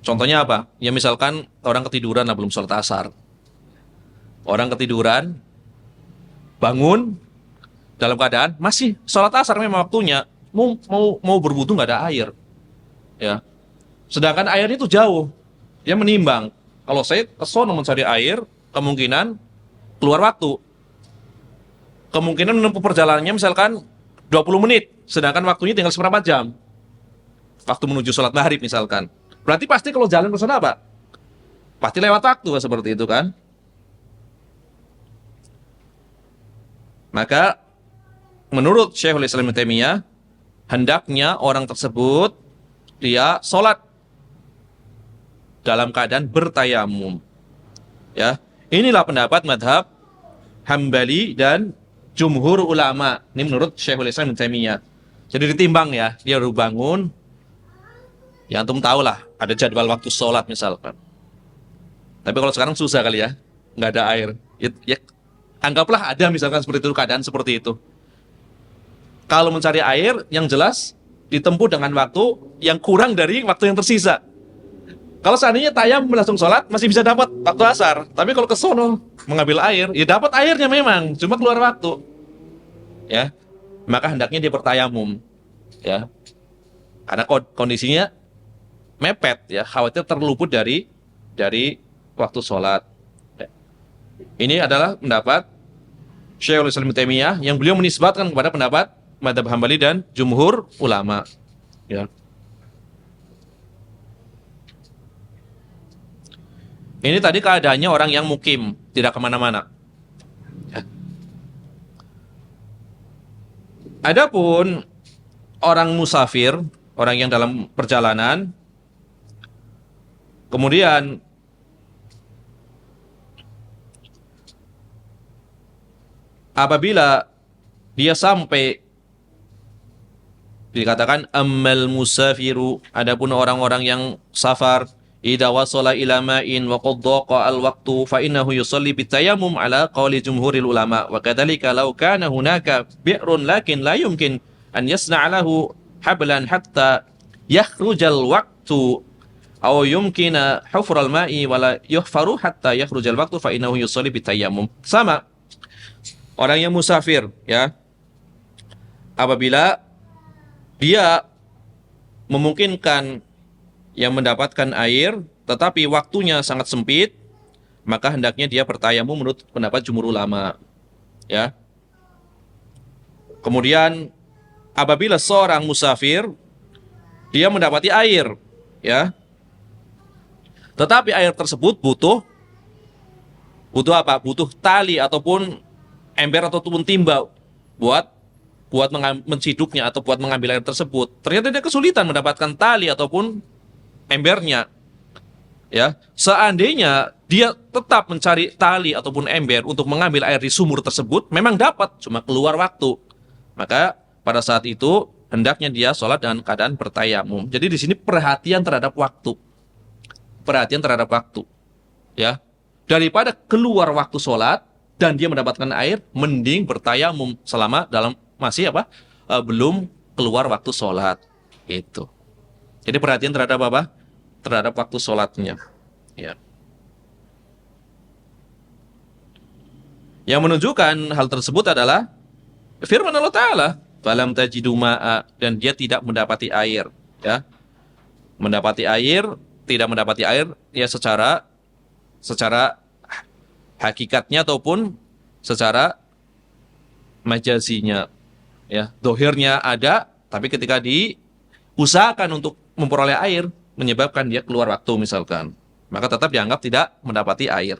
Contohnya apa? Ya misalkan orang ketiduran belum sholat asar. Orang ketiduran, bangun dalam keadaan masih sholat asar memang waktunya, mau berwudu nggak ada air, ya. Sedangkan airnya itu jauh, dia menimbang. Kalau saya ke sono mencari air, kemungkinan keluar waktu. Kemungkinan menempuh perjalanannya misalkan 20 menit, sedangkan waktunya tinggal seberapa jam. Waktu menuju sholat maghrib misalkan. Berarti pasti kalau jalan ke sana apa? Pasti lewat waktu, seperti itu kan. Maka menurut Syekhul Islam Ibnu Taimiyah, hendaknya orang tersebut dia sholat dalam keadaan bertayamum, ya. Inilah pendapat madhab Hambali dan jumhur ulama. Ini menurut Syekhul Islam Ibnu Taimiyah. Jadi ditimbang ya, dia baru bangun. Ya antum tahu lah, ada jadwal waktu sholat misalkan. Tapi kalau sekarang susah kali ya, nggak ada air. Ya, anggaplah ada misalkan seperti itu, keadaan seperti itu. Kalau mencari air, yang jelas ditempuh dengan waktu yang kurang dari waktu yang tersisa. Kalau seandainya tayamum langsung sholat, masih bisa dapat waktu asar. Tapi kalau ke sono mengambil air, ya dapat airnya memang, cuma keluar waktu. Ya, maka hendaknya dia bertayamum. Ya, karena kondisinya mepet, ya, khawatir terluput dari waktu sholat. Ya. Ini adalah pendapat Syekhul Islam Ibnu Taimiyah yang beliau menisbatkan kepada pendapat Madzhab Hambali dan jumhur ulama. Ya. Ini tadi keadaannya orang yang mukim, tidak kemana-mana. Ya. Adapun orang musafir, orang yang dalam perjalanan, kemudian apabila dia sampai, dikatakan ammal musafiru, adapun orang-orang yang safar, idza wasala ila ma'in wa qad daqa al-waqtu fa innahu yusalli bitayammum ala qawli jumhuril ulama wa kadzalika law kana hunaka bi'run lakin la yumkin an yasna'a lahu hablan hatta yakhrujal waqtu aw yumkina hufral ma'i wa la yuhfaru hatta yakhrujal waqtu fa innahu yusalli bitayammum. Sama orang yang musafir, ya, apabila dia memungkinkan yang mendapatkan air, tetapi waktunya sangat sempit, maka hendaknya dia bertayamum menurut pendapat jumhur ulama. Ya. Kemudian apabila seorang musafir dia mendapati air, ya, tetapi air tersebut butuh apa? Butuh tali ataupun ember ataupun timba buat menciduknya atau buat mengambil air tersebut. Ternyata dia kesulitan mendapatkan tali ataupun embernya, ya, seandainya dia tetap mencari tali ataupun ember untuk mengambil air di sumur tersebut, memang dapat, cuma keluar waktu, maka pada saat itu hendaknya dia sholat dengan keadaan bertayamum. Jadi di sini perhatian terhadap waktu, ya, daripada keluar waktu sholat dan dia mendapatkan air, mending bertayamum selama masih belum keluar waktu sholat. Itu. Jadi perhatian terhadap apa? Terhadap waktu sholatnya. Ya. Yang menunjukkan hal tersebut adalah firman Allah Ta'ala, falam tajidu ma'a, dan dia tidak mendapati air. Ya. Tidak mendapati air, ya, secara hakikatnya ataupun secara majazinya. Ya, dohirnya ada, tapi ketika diusahakan untuk memperoleh air, menyebabkan dia keluar waktu misalkan, maka tetap dianggap tidak mendapati air.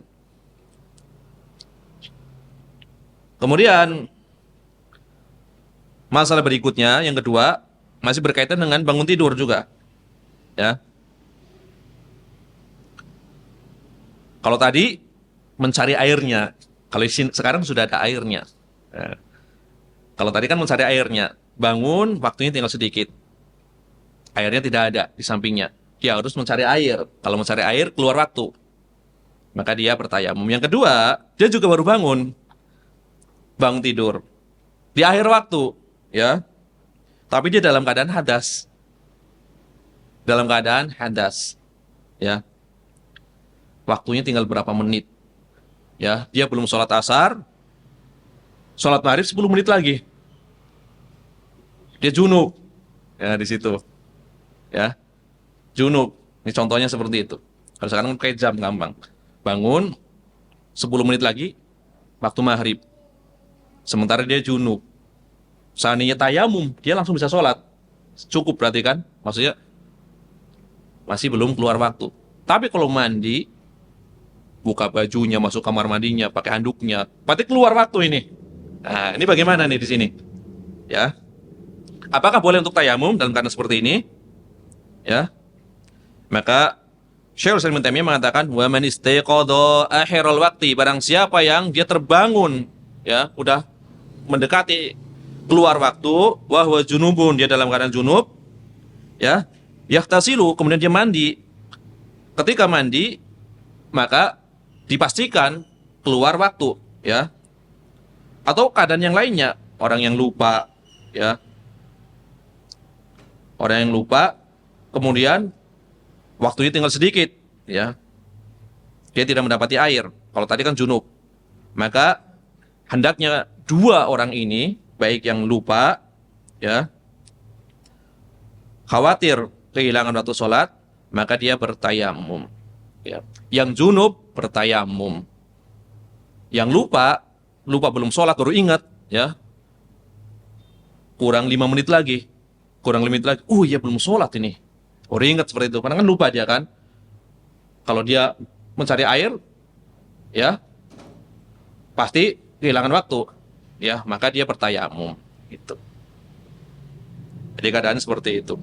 Kemudian masalah berikutnya, yang kedua, masih berkaitan dengan bangun tidur juga. Ya. Kalau tadi mencari airnya, kalau sekarang sudah ada airnya. Ya. Kalau tadi kan mencari airnya, bangun, waktunya tinggal sedikit. Airnya tidak ada di sampingnya. Dia harus mencari air. Kalau mencari air, keluar waktu, maka dia bertayamum. Yang kedua, dia juga baru bangun tidur di akhir waktu, ya. Tapi dia dalam keadaan hadas. Ya. Waktunya tinggal berapa menit. Ya, dia belum sholat asar, sholat maghrib 10 menit lagi. Dia junub. Ya, di situ. Ya. Junub. Ini contohnya seperti itu. Kalau sekarang pakai jam gampang. Bangun 10 menit lagi waktu maghrib. Sementara dia junub. Seandainya tayamum, dia langsung bisa sholat. Cukup berarti kan? Maksudnya masih belum keluar waktu. Tapi kalau mandi, buka bajunya, masuk kamar mandinya, pakai handuknya, berarti keluar waktu ini. Nah, ini bagaimana nih di sini? Ya. Apakah boleh untuk tayamum dalam keadaan seperti ini? Ya. Maka Syekhul Islam Ibnu Taimiyah mengatakan, wa man istayqadha akhiral waqti, barang siapa yang dia terbangun, ya, udah mendekati keluar waktu, wa huwa junubun, dia dalam keadaan junub, ya, yahtasilu, kemudian dia mandi. Ketika mandi, maka dipastikan keluar waktu, ya. Atau keadaan yang lainnya, orang yang lupa, ya. Orang yang lupa, kemudian waktunya tinggal sedikit, ya. Dia tidak mendapati air. Kalau tadi kan junub. Maka hendaknya dua orang ini, baik yang lupa, ya, khawatir kehilangan waktu sholat, maka dia bertayamum. Ya. Yang junub bertayamum. Yang lupa belum sholat baru ingat, ya, kurang 5 menit lagi, oh iya belum sholat ini, baru ingat seperti itu, karena kan lupa dia kan. Kalau dia mencari air, ya, pasti kehilangan waktu, ya, maka dia bertayamum, gitu. Jadi keadaan seperti itu,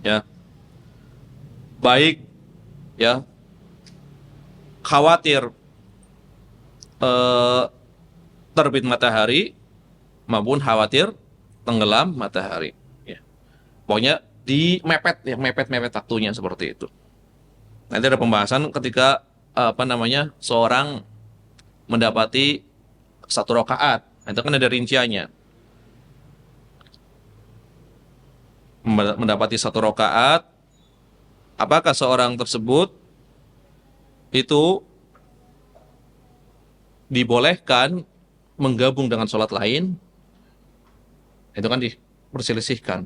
ya. Baik, ya, khawatir terbit matahari maupun khawatir tenggelam matahari, ya. Pokoknya di mepet, ya, mepet waktunya seperti itu. Nanti ada pembahasan ketika seorang mendapati satu rakaat, itu kan ada rinciannya. Mendapati satu rakaat, apakah seorang tersebut itu dibolehkan menggabung dengan sholat lain? Itu kan diperselisihkan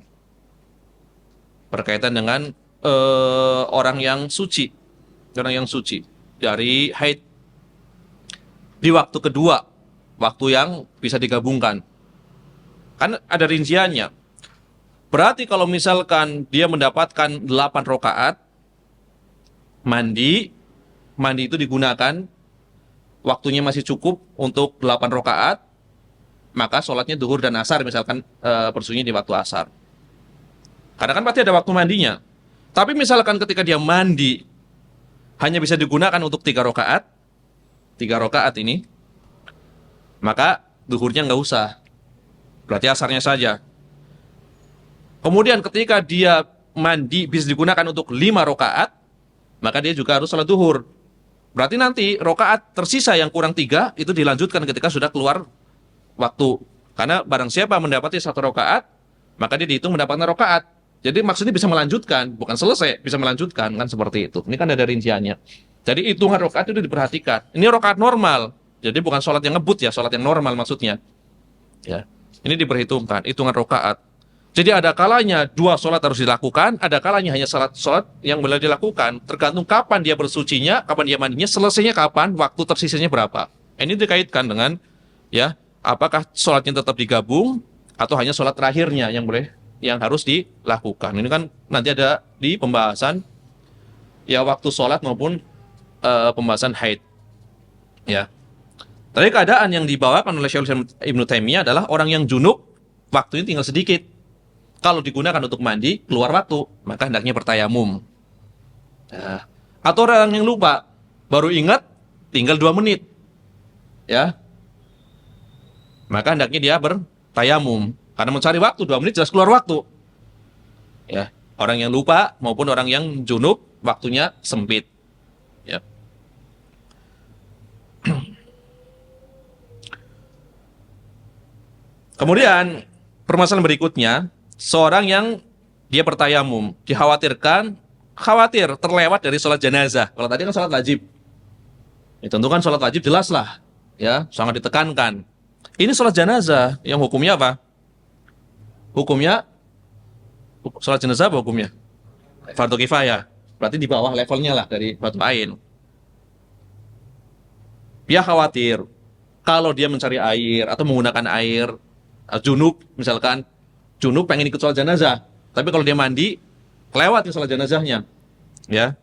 berkaitan dengan orang yang suci dari haid di waktu kedua, waktu yang bisa digabungkan. Kan ada rinciannya. Berarti kalau misalkan dia mendapatkan 8 rakaat, mandi itu digunakan, waktunya masih cukup untuk 8 rakaat, maka sholatnya duhur dan asar misalkan bersunyi di waktu asar. Karena kan pasti ada waktu mandinya. Tapi misalkan ketika dia mandi hanya bisa digunakan untuk 3 rakaat ini, maka duhurnya nggak usah, berarti asarnya saja. Kemudian ketika dia mandi bisa digunakan untuk 5 rakaat, maka dia juga harus sholat duhur. Berarti nanti rakaat tersisa yang kurang 3 itu dilanjutkan ketika sudah keluar waktu. Karena barang siapa mendapati 1 rakaat, maka dia dihitung mendapatkan rakaat. Jadi maksudnya bisa melanjutkan, bukan selesai, bisa melanjutkan, kan seperti itu. Ini kan ada rinciannya. Jadi hitungan rakaat itu diperhatikan. Ini rakaat normal, jadi bukan sholat yang ngebut, ya, sholat yang normal maksudnya. Ya, ini diperhitungkan hitungan rakaat. Jadi ada kalanya 2 sholat harus dilakukan, ada kalanya hanya sholat yang boleh dilakukan. Tergantung kapan dia bersucinya, kapan dia mandinya, selesainya kapan, waktu tersisanya berapa. Ini dikaitkan dengan, ya, apakah sholatnya tetap digabung atau hanya sholat terakhirnya yang harus dilakukan. Ini kan nanti ada di pembahasan, ya, waktu sholat maupun pembahasan haid, ya. Tapi keadaan yang dibawakan oleh Syekhul Ibnu Taimiyah adalah orang yang junub, waktunya tinggal sedikit. Kalau digunakan untuk mandi, keluar waktu, maka hendaknya bertayamum. Nah, atau orang yang lupa, baru ingat, tinggal 2 menit, ya, maka hendaknya dia bertayamum. Karena mencari waktu, 2 menit jelas keluar waktu, ya. Orang yang lupa maupun orang yang junub, waktunya sempit, ya. Kemudian permasalahan berikutnya, seorang yang dia bertayamum, khawatir terlewat dari sholat jenazah. Kalau tadi kan sholat wajib, ya, tentu kan sholat wajib jelas lah, ya, sangat ditekankan. Ini sholat jenazah, yang hukumnya apa? Hukumnya sholat jenazah apa hukumnya? Fardu kifayah. Berarti di bawah levelnya lah dari fardu ain. Dia khawatir kalau dia mencari air atau menggunakan air, junub misalkan, junub pengen ikut sholat jenazah, tapi kalau dia mandi kelewat sholat jenazahnya, ya,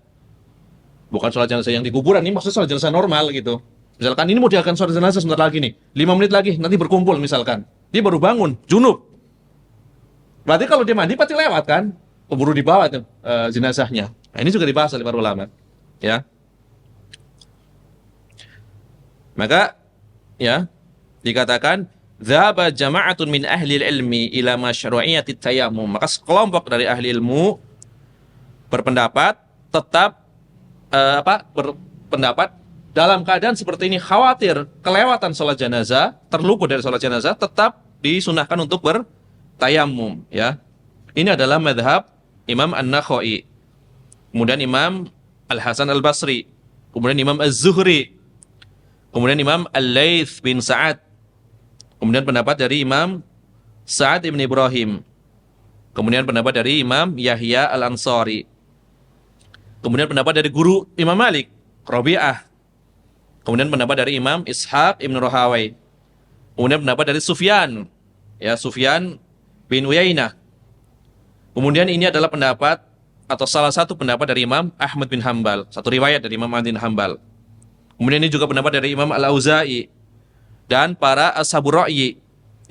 bukan sholat jenazah yang di kuburan, ini maksudnya sholat jenazah normal gitu. Misalkan ini mau diakan sholat jenazah sebentar lagi nih, 5 menit lagi nanti berkumpul misalkan, dia baru bangun junub, berarti kalau dia mandi pasti lewat kan, keburu dibawa tuh jenazahnya. Nah, ini juga dibahas oleh para ulama, ya. Maka, ya, dikatakan Dzaba jama'atun min ahli ilmi ila masyru'iyyati tayammum. Maka sekelompok dari ahli ilmu berpendapat tetap berpendapat dalam keadaan seperti ini, khawatir kelewatan sholat jenazah, terluput dari sholat jenazah, tetap disunahkan untuk bertayamum, ya. Ini adalah madhab Imam An-Nakhai, kemudian Imam Al-Hasan Al-Basri, kemudian Imam Az-Zuhri, kemudian Imam Al-Laits bin Sa'ad, kemudian pendapat dari Imam Sa'ad ibn Ibrahim, kemudian pendapat dari Imam Yahya Al-Ansari, kemudian pendapat dari guru Imam Malik, Rabi'ah, kemudian pendapat dari Imam Ishaq ibn Rahawai, kemudian pendapat dari Sufyan, ya, Sufyan bin Uyainah. Kemudian ini adalah pendapat atau salah satu pendapat dari Imam Ahmad bin Hambal, satu riwayat dari Imam Ahmad bin Hambal. Kemudian ini juga pendapat dari Imam Al-Auza'i dan para ashabur ra'yi,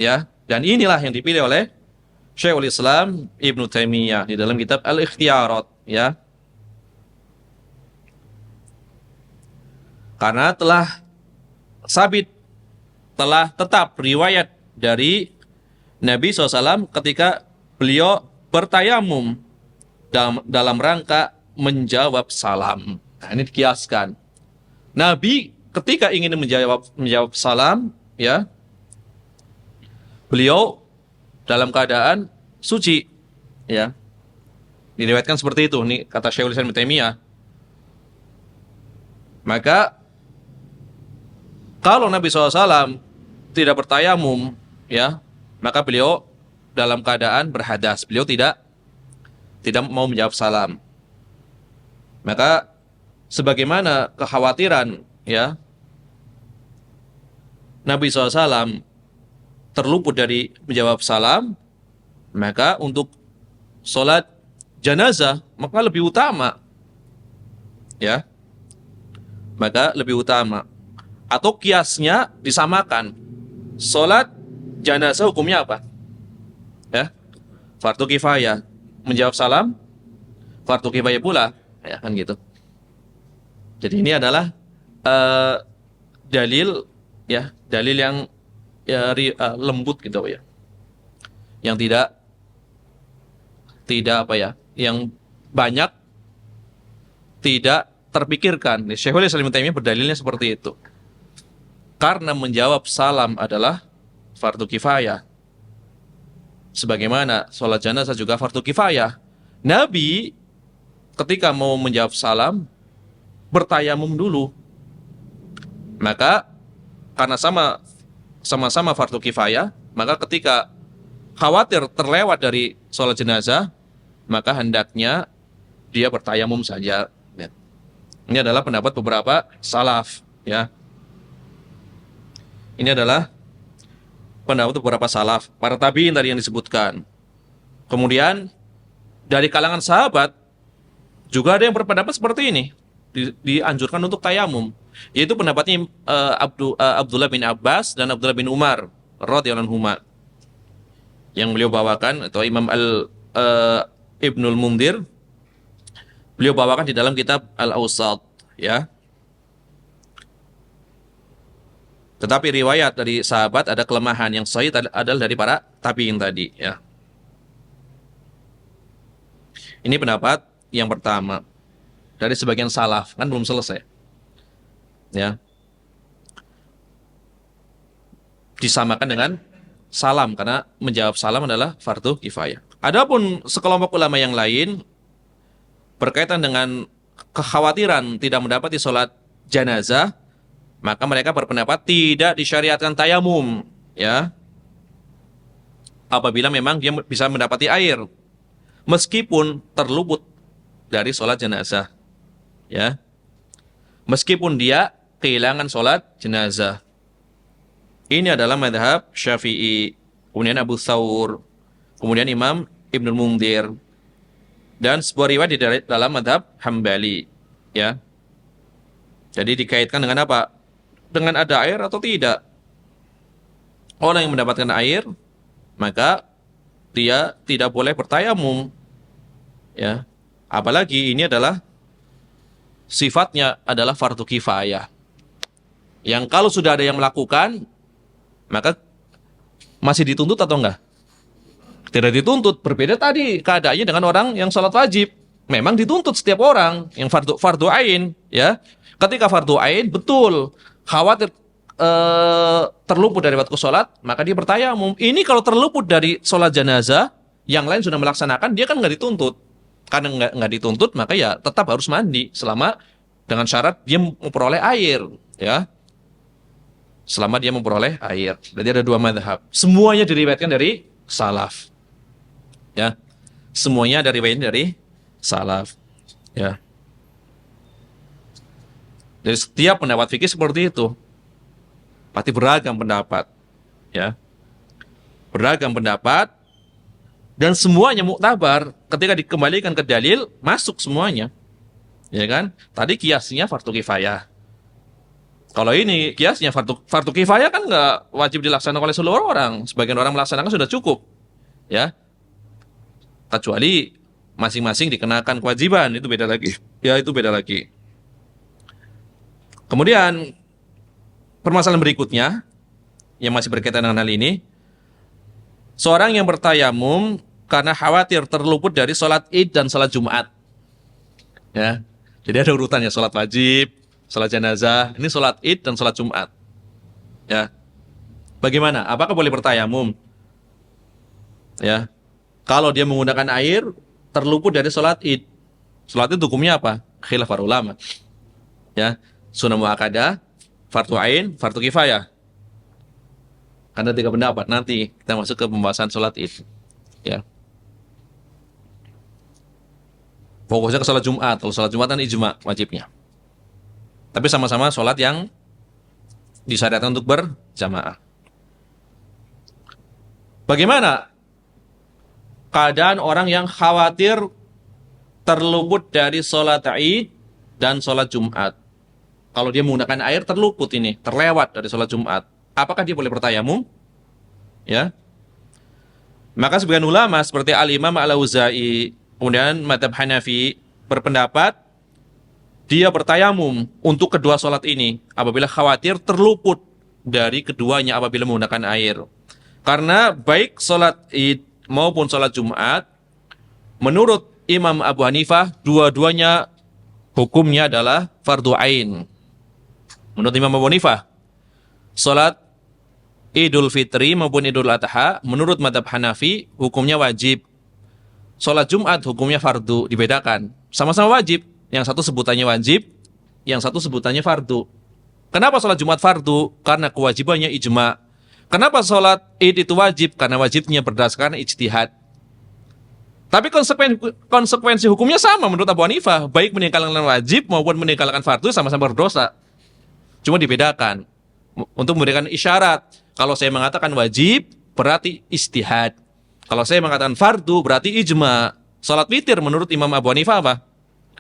ya. Dan inilah yang dipilih oleh Syekhul Islam Ibnu Taimiyah di dalam kitab Al-Ikhtiyarat, ya. Karena telah sabit, telah tetap riwayat dari Nabi SAW ketika beliau bertayamum dalam rangka menjawab salam. Nah, ini dikiaskan. Nabi ketika ingin menjawab salam, ya, beliau dalam keadaan suci, ya. Diriwayatkan seperti itu. Nih kata Syekhul Islam Ibnu Taimiyah. Maka kalau Nabi SAW tidak bertayamum, ya, maka beliau dalam keadaan berhadas. Beliau tidak mau menjawab salam. Maka sebagaimana kekhawatiran, ya, Nabi SAW terluput dari menjawab salam, maka untuk sholat jenazah maka lebih utama, ya, maka lebih utama. Atau kiasnya disamakan. Sholat jenazah hukumnya apa? Ya, fardu kifayah. Menjawab salam fardu kifayah pula, ya kan gitu. Jadi ini adalah dalil, ya, dalil yang lembut gitu ya. Yang tidak apa ya, yang banyak tidak terpikirkan. Syekhul Islam Ibnu Taimiyah berdalilnya seperti itu. Karena menjawab salam adalah fardu kifayah. Sebagaimana sholat jenazah juga fardu kifayah. Nabi ketika mau menjawab salam bertayamum dulu. Maka karena sama-sama fardu kifayah, maka ketika khawatir terlewat dari sholat jenazah, maka hendaknya dia bertayamum saja. Ini adalah pendapat beberapa salaf, ya. Ini adalah pendapat beberapa salaf, para tabi'in tadi yang disebutkan. Kemudian dari kalangan sahabat juga ada yang berpendapat seperti ini, dianjurkan untuk tayamum, yaitu pendapatnya Abdullah bin Abbas dan Abdullah bin Umar radhiyallahu anhuma, yang beliau bawakan, atau Imam Ibnul Mundir beliau bawakan di dalam kitab Al-Awsat, ya. Tetapi riwayat dari sahabat ada kelemahan, yang sahih adalah dari para tabi'in tadi, ya. Ini pendapat yang pertama dari sebagian salaf, kan belum selesai, ya. Disamakan dengan salam karena menjawab salam adalah fardu kifayah. Adapun sekelompok ulama yang lain berkaitan dengan kekhawatiran tidak mendapati sholat jenazah, maka mereka berpendapat tidak disyariatkan tayamum, ya, apabila memang dia bisa mendapati air meskipun terluput dari sholat jenazah, ya, meskipun dia kehilangan sholat jenazah. Ini adalah madhab Syafi'i, kemudian Abu Thawr, kemudian Imam Ibnul Mundir, dan sebuah riwayat di dalam madhab Hambali, ya. Jadi dikaitkan dengan apa? Dengan ada air atau tidak. Orang yang mendapatkan air, maka dia tidak boleh bertayamum, ya. Apalagi ini adalah sifatnya adalah fardu kifayah, yang kalau sudah ada yang melakukan, maka Masih dituntut atau enggak? Tidak dituntut. Berbeda tadi keadaannya dengan orang yang sholat wajib. Memang dituntut setiap orang yang fardu ain, ya. Ketika fardu ain betul khawatir terluput dari waktu sholat, maka dia bertayamum. Ini kalau terluput dari sholat jenazah, yang lain sudah melaksanakan, dia kan nggak dituntut. Karena nggak dituntut, maka ya tetap harus mandi selama dengan syarat dia memperoleh air, ya. Selama dia memperoleh air. Berarti ada dua mazhab. Semuanya diriwayatkan dari salaf. Ya, semuanya dari salaf, ya. Dari setiap pendapat fikih seperti itu, pasti beragam pendapat, ya, beragam pendapat, dan semuanya muktabar ketika dikembalikan ke dalil masuk semuanya, ya kan? Tadi kiasnya fardu kifayah, kalau ini kiasnya fardu kifayah kan nggak wajib dilaksanakan oleh seluruh orang, sebagian orang melaksanakan sudah cukup, ya. Kecuali masing-masing dikenakan kewajiban, itu beda lagi. Ya, itu beda lagi. Kemudian permasalahan berikutnya yang masih berkaitan dengan hal ini, seorang yang bertayamum karena khawatir terluput dari sholat Id dan sholat Jumat. Ya, jadi ada urutannya, sholat wajib, sholat jenazah, ini sholat Id dan sholat Jumat. Ya, bagaimana? Apakah boleh bertayamum? Ya. Kalau dia menggunakan air, terluput dari sholat id. Sholat id hukumnya apa? Khilaf para ulama. Ya, sunnah muakkadah, fardu ain, fardu kifayah. Karena 3 pendapat. Nanti kita masuk ke pembahasan sholat id. Ya. Fokusnya ke sholat Jumat. Kalau sholat Jumat kan ijma wajibnya. Tapi sama-sama sholat yang disyariatkan untuk berjamaah. Bagaimana keadaan orang yang khawatir terluput dari sholat Id dan sholat Jumat? Kalau dia menggunakan air terluput ini, terlewat dari sholat Jumat, apakah dia boleh bertayamum? Ya. Maka sebagian ulama seperti Al-Imam Al-Auza'i, kemudian mazhab Hanafi berpendapat dia bertayamum untuk kedua sholat ini apabila khawatir terluput dari keduanya apabila menggunakan air. Karena baik sholat Id maupun sholat Jumat, menurut Imam Abu Hanifah, dua-duanya hukumnya adalah fardu ain. Menurut Imam Abu Hanifah, sholat Idul Fitri maupun Idul Adha, menurut mazhab Hanafi, hukumnya wajib. Sholat Jumat hukumnya fardu, dibedakan. Sama-sama wajib, yang satu sebutannya wajib, yang satu sebutannya fardu. Kenapa sholat Jumat fardu? Karena kewajibannya ijma'. Kenapa sholat Id itu wajib? Karena wajibnya berdasarkan ijtihad. Tapi konsekuensi hukumnya sama menurut Abu Hanifah. Baik meninggalkan wajib maupun meninggalkan fardu sama-sama berdosa. Cuma dibedakan. Untuk memberikan isyarat. Kalau saya mengatakan wajib, berarti ijtihad. Kalau saya mengatakan fardu, berarti ijma. Sholat witir menurut Imam Abu Hanifah apa?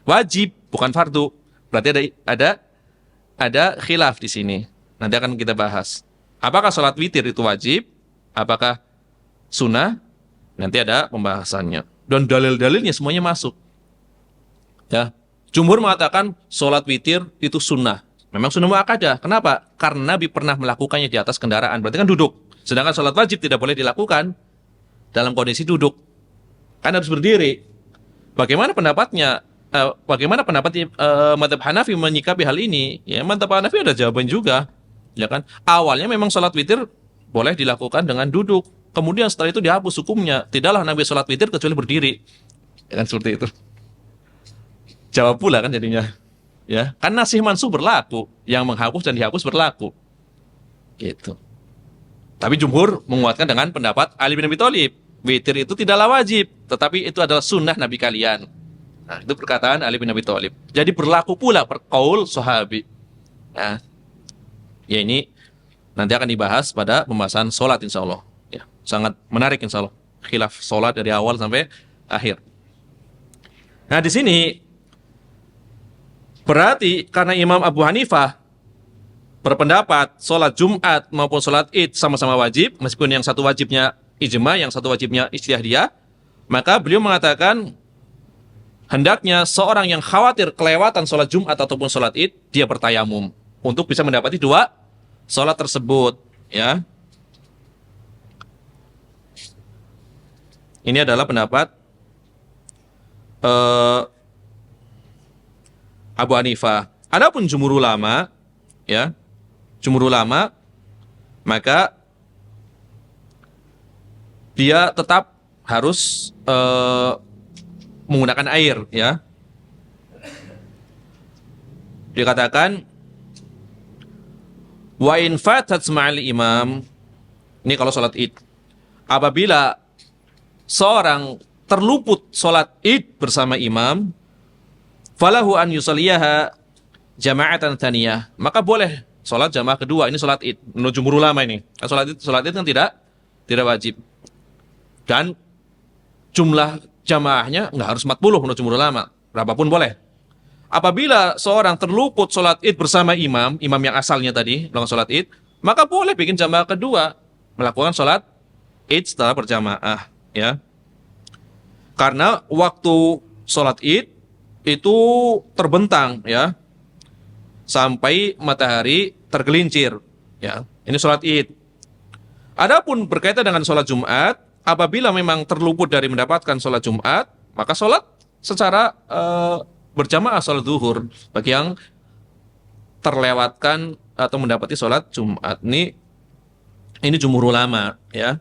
Wajib, bukan fardu. Berarti ada khilaf di sini. Nanti akan kita bahas. Apakah sholat witir itu wajib? Apakah sunnah? Nanti ada pembahasannya. Dan dalil-dalilnya semuanya masuk. Ya, jumhur mengatakan sholat witir itu sunnah. Memang sunnah muakkadah. Kenapa? Karena Nabi pernah melakukannya di atas kendaraan. Berarti kan duduk. Sedangkan sholat wajib tidak boleh dilakukan dalam kondisi duduk. Kan harus berdiri. Bagaimana pendapatnya? Bagaimana pendapat mazhab Hanafi menyikapi hal ini? Ya, mazhab Hanafi ada jawaban juga. Ya kan? Awalnya memang sholat witir boleh dilakukan dengan duduk. Kemudian setelah itu dihapus hukumnya. Tidaklah Nabi sholat witir kecuali berdiri. Ya kan, seperti itu. Jawab pula kan jadinya. Ya, kan nasih mansuh berlaku. Yang menghapus dan dihapus berlaku. Gitu. Tapi jumhur menguatkan dengan pendapat Ali bin Abi Thalib. Witir itu tidaklah wajib, tetapi itu adalah sunnah Nabi kalian. Nah, itu perkataan Ali bin Abi Thalib. Jadi berlaku pula qaul sahabi. Nah, ya ini nanti akan dibahas pada pembahasan sholat insya Allah. Ya, sangat menarik insya Allah. Khilaf sholat dari awal sampai akhir. Nah, di sini berarti karena Imam Abu Hanifah berpendapat sholat Jumat maupun sholat Id sama-sama wajib, meskipun yang satu wajibnya ijma, yang satu wajibnya ijtihadiyah, maka beliau mengatakan hendaknya seorang yang khawatir kelewatan sholat Jumat ataupun sholat Id, dia bertayamum untuk bisa mendapati dua sholat tersebut, ya. Ini adalah pendapat eh, Abu Hanifah. Adapun jumhur ulama, ya, jumhur ulama, maka dia tetap harus menggunakan air, ya. Dikatakan wa in fatat ma'al imam, ini kalau sholat id, apabila seorang terluput sholat id bersama imam, falahu an yusalliyaha jama'atan thaniyah, maka boleh sholat jamaah kedua. Ini sholat id menurut jumhur ulama ini. Sholat id kan tidak wajib. Dan jumlah jamaahnya nggak harus 40 menurut jumhur ulama. Berapapun boleh. Apabila seorang terluput sholat id bersama imam yang asalnya tadi melakukan sholat id, maka boleh bikin jamaah kedua, melakukan sholat id setelah berjamaah, ya. Karena waktu sholat id itu terbentang, ya, sampai matahari tergelincir, ya. Ini sholat id. Adapun berkaitan dengan sholat Jumat, apabila memang terluput dari mendapatkan sholat Jumat, maka sholat secara berjamaah sholat zuhur bagi yang terlewatkan atau mendapati sholat Jumat. Ini jumhur ulama, ya,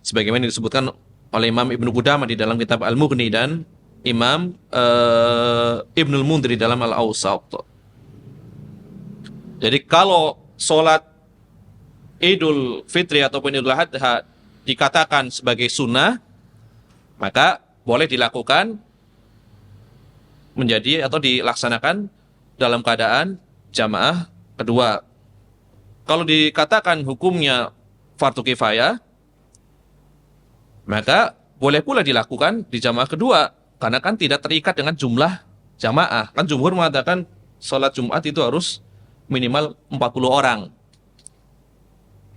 sebagaimana disebutkan oleh Imam Ibnu Qudamah di dalam kitab Al-Mughni dan Imam Ibnul Mundhir di dalam Al-Awsat. Jadi kalau sholat Idul Fitri ataupun Idul Adha dikatakan sebagai sunnah, maka boleh dilakukan menjadi atau dilaksanakan dalam keadaan jamaah kedua. Kalau dikatakan hukumnya fardu kifayah, maka boleh pula dilakukan di jamaah kedua, karena kan tidak terikat dengan jumlah jamaah. Kan jumhur mengatakan sholat Jumat itu harus minimal 40 orang.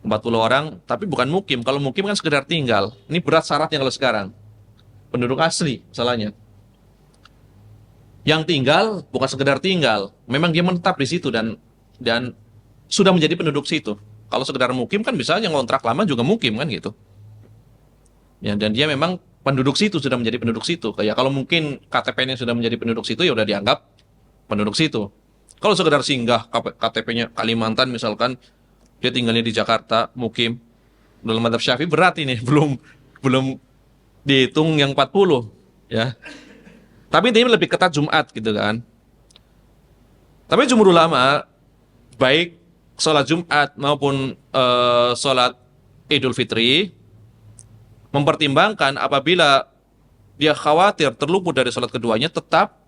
40 orang, tapi bukan mukim. Kalau mukim kan sekedar tinggal. Ini berat syaratnya kalau sekarang. Penduduk asli, masalahnya. Yang tinggal bukan sekedar tinggal, memang dia menetap di situ dan sudah menjadi penduduk situ. Kalau sekedar mukim kan bisa aja ngontrak lama juga mukim kan gitu. Ya, dan dia memang penduduk situ, sudah menjadi penduduk situ. Kayak kalau mungkin KTP-nya sudah menjadi penduduk situ, ya udah dianggap penduduk situ. Kalau sekedar singgah, KTP-nya Kalimantan misalkan, dia tinggalnya di Jakarta, mukim, dalam madzhab Syafi'i berat ini, belum dihitung yang 40, ya. Tapi intinya lebih ketat Jumat gitu kan. Tapi jumhur ulama, baik sholat Jumat maupun sholat Idul Fitri, mempertimbangkan apabila dia khawatir terluput dari sholat keduanya, tetap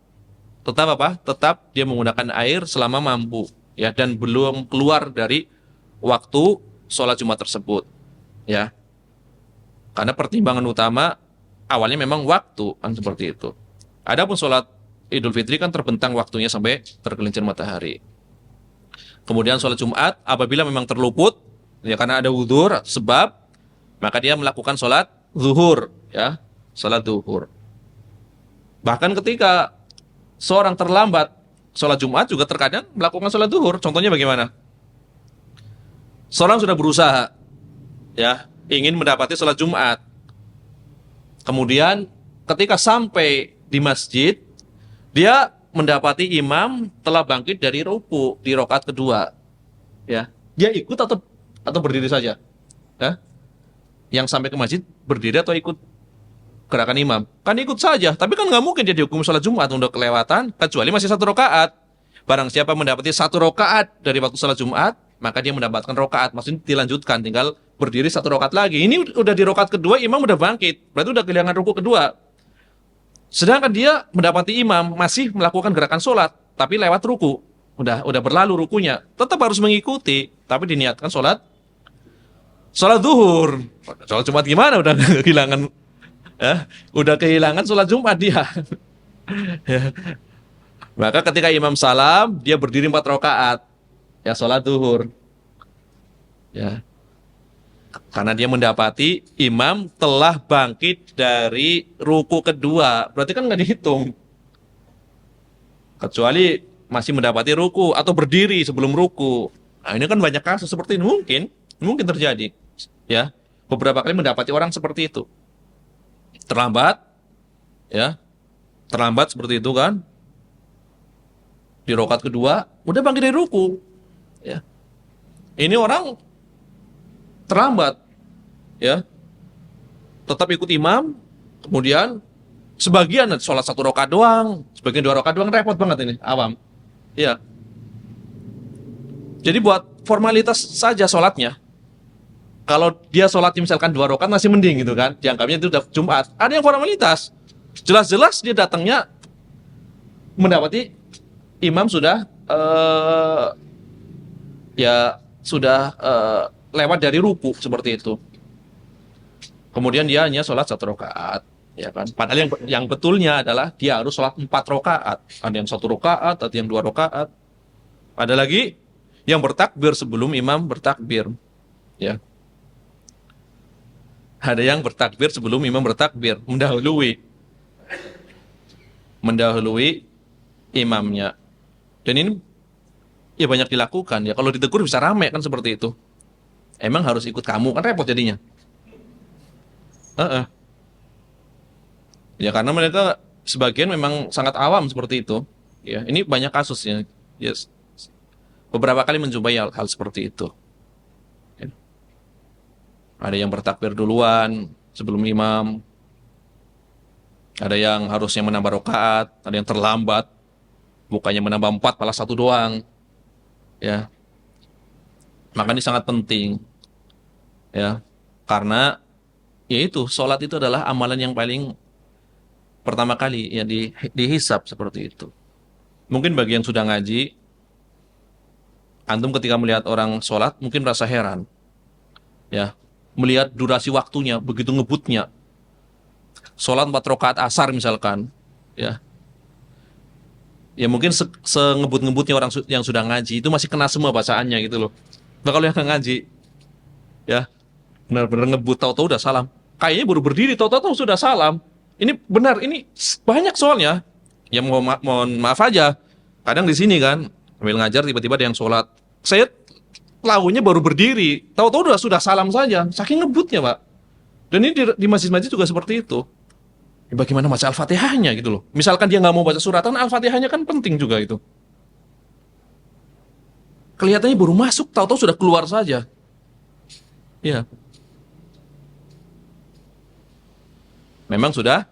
apa? Tetap dia menggunakan air selama mampu, ya, dan belum keluar dari waktu sholat Jumat tersebut, ya. Karena pertimbangan utama awalnya memang waktu kan seperti itu. Adapun sholat Idul Fitri kan terbentang waktunya sampai tergelincir matahari. Kemudian sholat Jumat apabila memang terluput, ya, karena ada udzur sebab, maka dia melakukan sholat zuhur, ya, sholat zuhur. Bahkan ketika seorang terlambat sholat Jumat juga terkadang melakukan sholat zuhur. Contohnya bagaimana? Seorang sudah berusaha, ya, ingin mendapati sholat Jumat. Kemudian ketika sampai di masjid, dia mendapati imam telah bangkit dari ruku di rakaat kedua, ya. Dia ikut atau berdiri saja, ya? Yang sampai ke masjid berdiri atau ikut gerakan imam? Kan ikut saja, tapi kan nggak mungkin dia dihukum sholat Jumat udah kelewatan, kecuali masih satu rakaat. Barang siapa mendapati satu rakaat dari waktu sholat Jumat, maka dia mendapatkan rakaat, maksudnya dilanjutkan, tinggal berdiri satu rakaat lagi. Ini udah di rakaat kedua, imam udah bangkit, berarti udah kehilangan ruku kedua. Sedangkan dia mendapati imam masih melakukan gerakan sholat, tapi lewat ruku, udah berlalu rukunya, tetap harus mengikuti, tapi diniatkan sholat zuhur. Sholat Jumat gimana? Udah kehilangan, ya, udah kehilangan sholat Jumat dia. Ya. Maka ketika imam salam, dia berdiri 4 rakaat, ya, sholat zuhur, ya. Karena dia mendapati imam telah bangkit dari ruku kedua, berarti kan nggak dihitung. Kecuali masih mendapati ruku atau berdiri sebelum ruku. Nah, ini kan banyak kasus seperti ini, mungkin terjadi, ya. Beberapa kali mendapati orang seperti itu. terlambat, ya, terlambat seperti itu kan, di rakaat kedua udah bangkit dari ruku, ya. Ini orang terlambat, ya, tetap ikut imam, kemudian sebagian sholat 1 rakaat doang, sebagian 2 rakaat doang, repot banget ini awam, ya. Jadi buat formalitas saja sholatnya. Kalau dia sholatnya misalkan 2 rakaat masih mending gitu kan, dianggapnya itu udah Jumat. Ada yang formalitas, jelas-jelas dia datangnya mendapati imam sudah ya sudah lewat dari ruku seperti itu. Kemudian dia hanya sholat 1 rakaat, ya kan. Padahal yang betulnya adalah dia harus sholat 4 rakaat. Ada yang 1 rakaat, ada yang 2 rakaat. Ada lagi yang bertakbir sebelum imam bertakbir, ya. Ada yang bertakbir sebelum imam bertakbir, mendahului imamnya. Dan ini ya banyak dilakukan ya. Kalau ditegur bisa rame kan seperti itu. Emang harus ikut kamu kan repot jadinya. Heeh. Ya karena mereka sebagian memang sangat awam seperti itu. Ya, ini banyak kasusnya. Yes. Beberapa kali menjumpai hal seperti itu. Ya. Ada yang bertakbir duluan sebelum imam. Ada yang harusnya menambah rakaat, ada yang terlambat. Bukannya menambah 4 malah 1 doang. Ya. Maka ini sangat penting. Ya. Karena yaitu sholat itu adalah amalan yang paling pertama kali ya dihisab seperti itu. Mungkin bagi yang sudah ngaji, antum ketika melihat orang sholat mungkin merasa heran, ya, melihat durasi waktunya begitu ngebutnya. Sholat 4 rakaat asar misalkan, ya, ya mungkin sengebut-ngebutnya orang yang sudah ngaji itu masih kena semua bacaannya gitu loh. Nah kalau yang nggak ngaji, ya, benar-benar ngebut tahu-tahu udah salam. Kayaknya baru berdiri tahu-tahu sudah salam. Ini benar, ini banyak soalnya. Ya mohon maaf aja. Kadang di sini kan sambil ngajar tiba-tiba ada yang sholat. Saya lagunya baru berdiri, tahu-tahu sudah salam saja. Saking ngebutnya, Pak. Dan ini di masjid-masjid juga seperti itu. Ya, bagaimana baca Al-Fatihahnya gitu loh. Misalkan dia nggak mau baca suratan, Al-Fatihahnya kan penting juga itu. Kelihatannya baru masuk, tahu-tahu sudah keluar saja. Ya. Memang sudah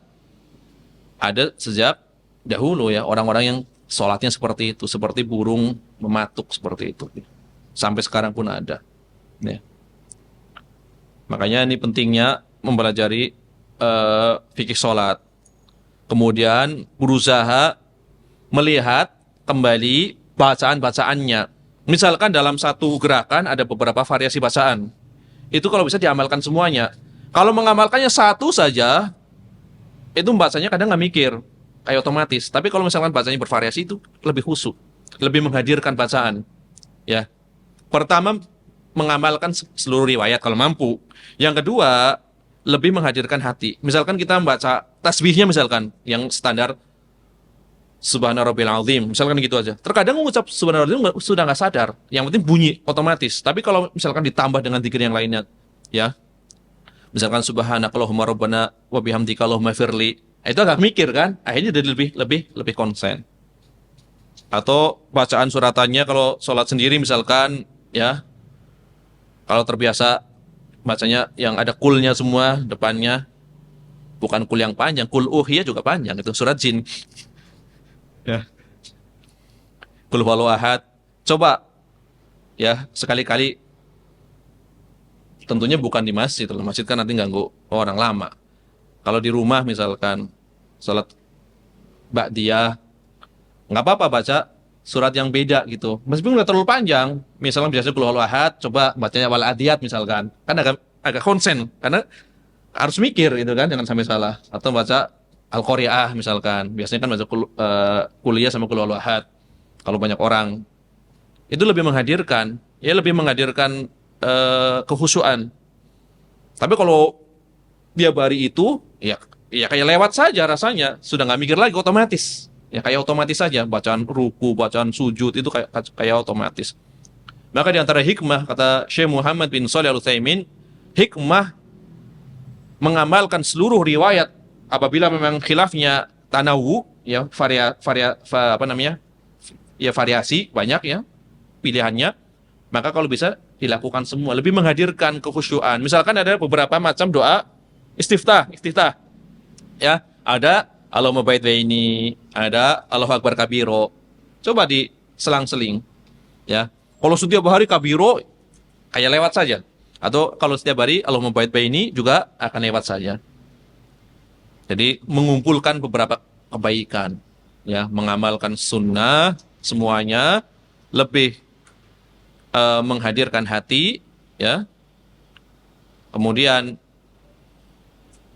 ada sejak dahulu ya orang-orang yang sholatnya seperti itu, seperti burung mematuk seperti itu. Sampai sekarang pun ada. Ya. Makanya ini pentingnya mempelajari fikih sholat. Kemudian berusaha melihat kembali bacaan-bacaannya. Misalkan dalam satu gerakan ada beberapa variasi bacaan. Itu kalau bisa diamalkan semuanya. Kalau mengamalkannya satu saja, itu bacanya kadang nggak mikir, kayak otomatis. Tapi kalau misalkan bacanya bervariasi itu lebih khusyuk, lebih menghadirkan bacaan. Ya, pertama mengamalkan seluruh riwayat kalau mampu. Yang kedua lebih menghadirkan hati. Misalkan kita membaca tasbihnya misalkan yang standar Subhana Rabbil Azim, misalkan gitu aja. Terkadang mengucap Subhana Rabbil Azim sudah nggak sadar. Yang penting bunyi otomatis. Tapi kalau misalkan ditambah dengan zikir yang lainnya, ya. Misalkan subhanakallahumma rabbana wa bihamdika allahumma firli. Itu agak mikir kan? Akhirnya jadi lebih konsen. Atau bacaan suratannya kalau sholat sendiri misalkan ya. Kalau terbiasa bacanya yang ada kulnya semua depannya. Bukan kul yang panjang, kul uhiyah juga panjang itu surat jin. Ya. Kul huwallahu ahad. Coba ya sekali-kali. Tentunya bukan di masjid. Masjid kan nanti ganggu orang lama. Kalau di rumah misalkan salat ba'diyah, nggak apa-apa baca surat yang beda gitu. Meskipun nggak terlalu panjang. Misalnya biasanya qul huwallahu ahad, coba bacanya wal adiyat misalkan. Kan agak konsen karena harus mikir gitu kan jangan sampai salah. Atau baca al-qari'ah misalkan. Biasanya kan baca kuliah sama qul huwallahu ahad. Kalau banyak orang itu lebih menghadirkan, kehusuan. Tapi kalau dia bari itu, ya kayak lewat saja rasanya, sudah nggak mikir lagi otomatis. Ya kayak otomatis saja, bacaan ruku, bacaan sujud itu kayak otomatis. Maka di antara hikmah kata Syekh Muhammad bin Shalih Al Utsaimin, hikmah mengamalkan seluruh riwayat apabila memang khilafnya tanawu, ya variasi banyak ya pilihannya, maka kalau bisa dilakukan semua, lebih menghadirkan kekhusyuan. Misalkan ada beberapa macam doa istiftah ya, ada Allahumma bait baini, ada Allahu akbar kabiro. Coba diselang-seling ya. Kalau setiap hari kabiro kayak lewat saja, atau kalau setiap hari Allahumma bait baini juga akan lewat saja. Jadi mengumpulkan beberapa kebaikan ya, mengamalkan sunnah semuanya, lebih menghadirkan hati ya. Kemudian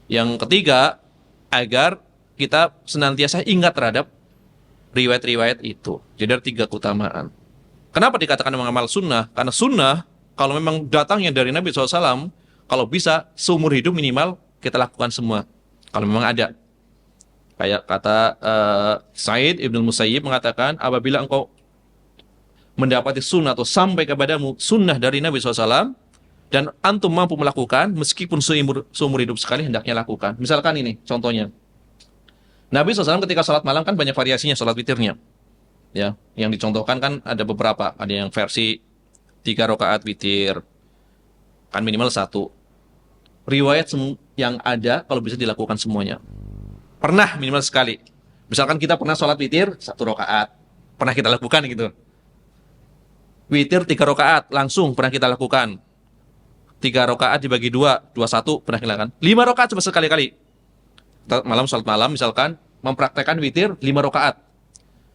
yang ketiga, agar kita senantiasa ingat terhadap riwayat-riwayat itu. Jadi ada 3 keutamaan. Kenapa dikatakan mengamal sunnah? Karena sunnah kalau memang datangnya dari Nabi SAW, kalau bisa seumur hidup minimal kita lakukan semua. Kalau memang ada. Kayak kata Sa'id Ibn Musayyib mengatakan, apabila engkau mendapati sunnah atau sampai kepadamu sunnah dari Nabi SAW, dan antum mampu melakukan, meskipun seumur hidup sekali, hendaknya lakukan. Misalkan ini contohnya. Nabi SAW ketika salat malam kan banyak variasinya salat witirnya. Ya, yang dicontohkan kan ada beberapa. Ada yang versi 3 rakaat witir, kan minimal 1. Riwayat yang ada kalau bisa dilakukan semuanya. Pernah minimal sekali. Misalkan kita pernah salat witir 1 rakaat, pernah kita lakukan gitu. Witir 3 rakaat langsung pernah kita lakukan. 3 rakaat dibagi 2, 21 pernah kita lakukan. 5 rakaat cuma sekali-kali. Malam salat malam misalkan mempraktekkan witir 5 rakaat.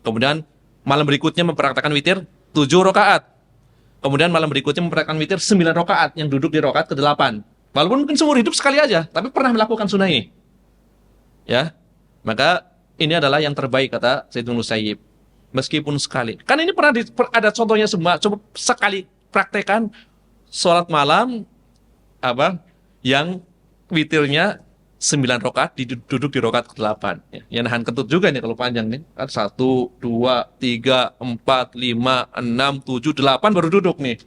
Kemudian malam berikutnya mempraktekkan witir 7 rakaat. Kemudian malam berikutnya mempraktekkan witir 9 rakaat yang duduk di rakaat ke-8. Walaupun mungkin seumur hidup sekali aja, tapi pernah melakukan sunnah ini. Ya. Maka ini adalah yang terbaik kata Sayyidul Musayyib. Meskipun sekali. Kan ini pernah ada contohnya semua. Coba sekali praktekkan sholat malam yang witirnya 9 rakaat duduk di rakaat ke-8. Ya, yang nahan kentut juga nih kalau panjang nih. Kan 1, 2, 3, 4, 5, 6, 7, 8 baru duduk nih.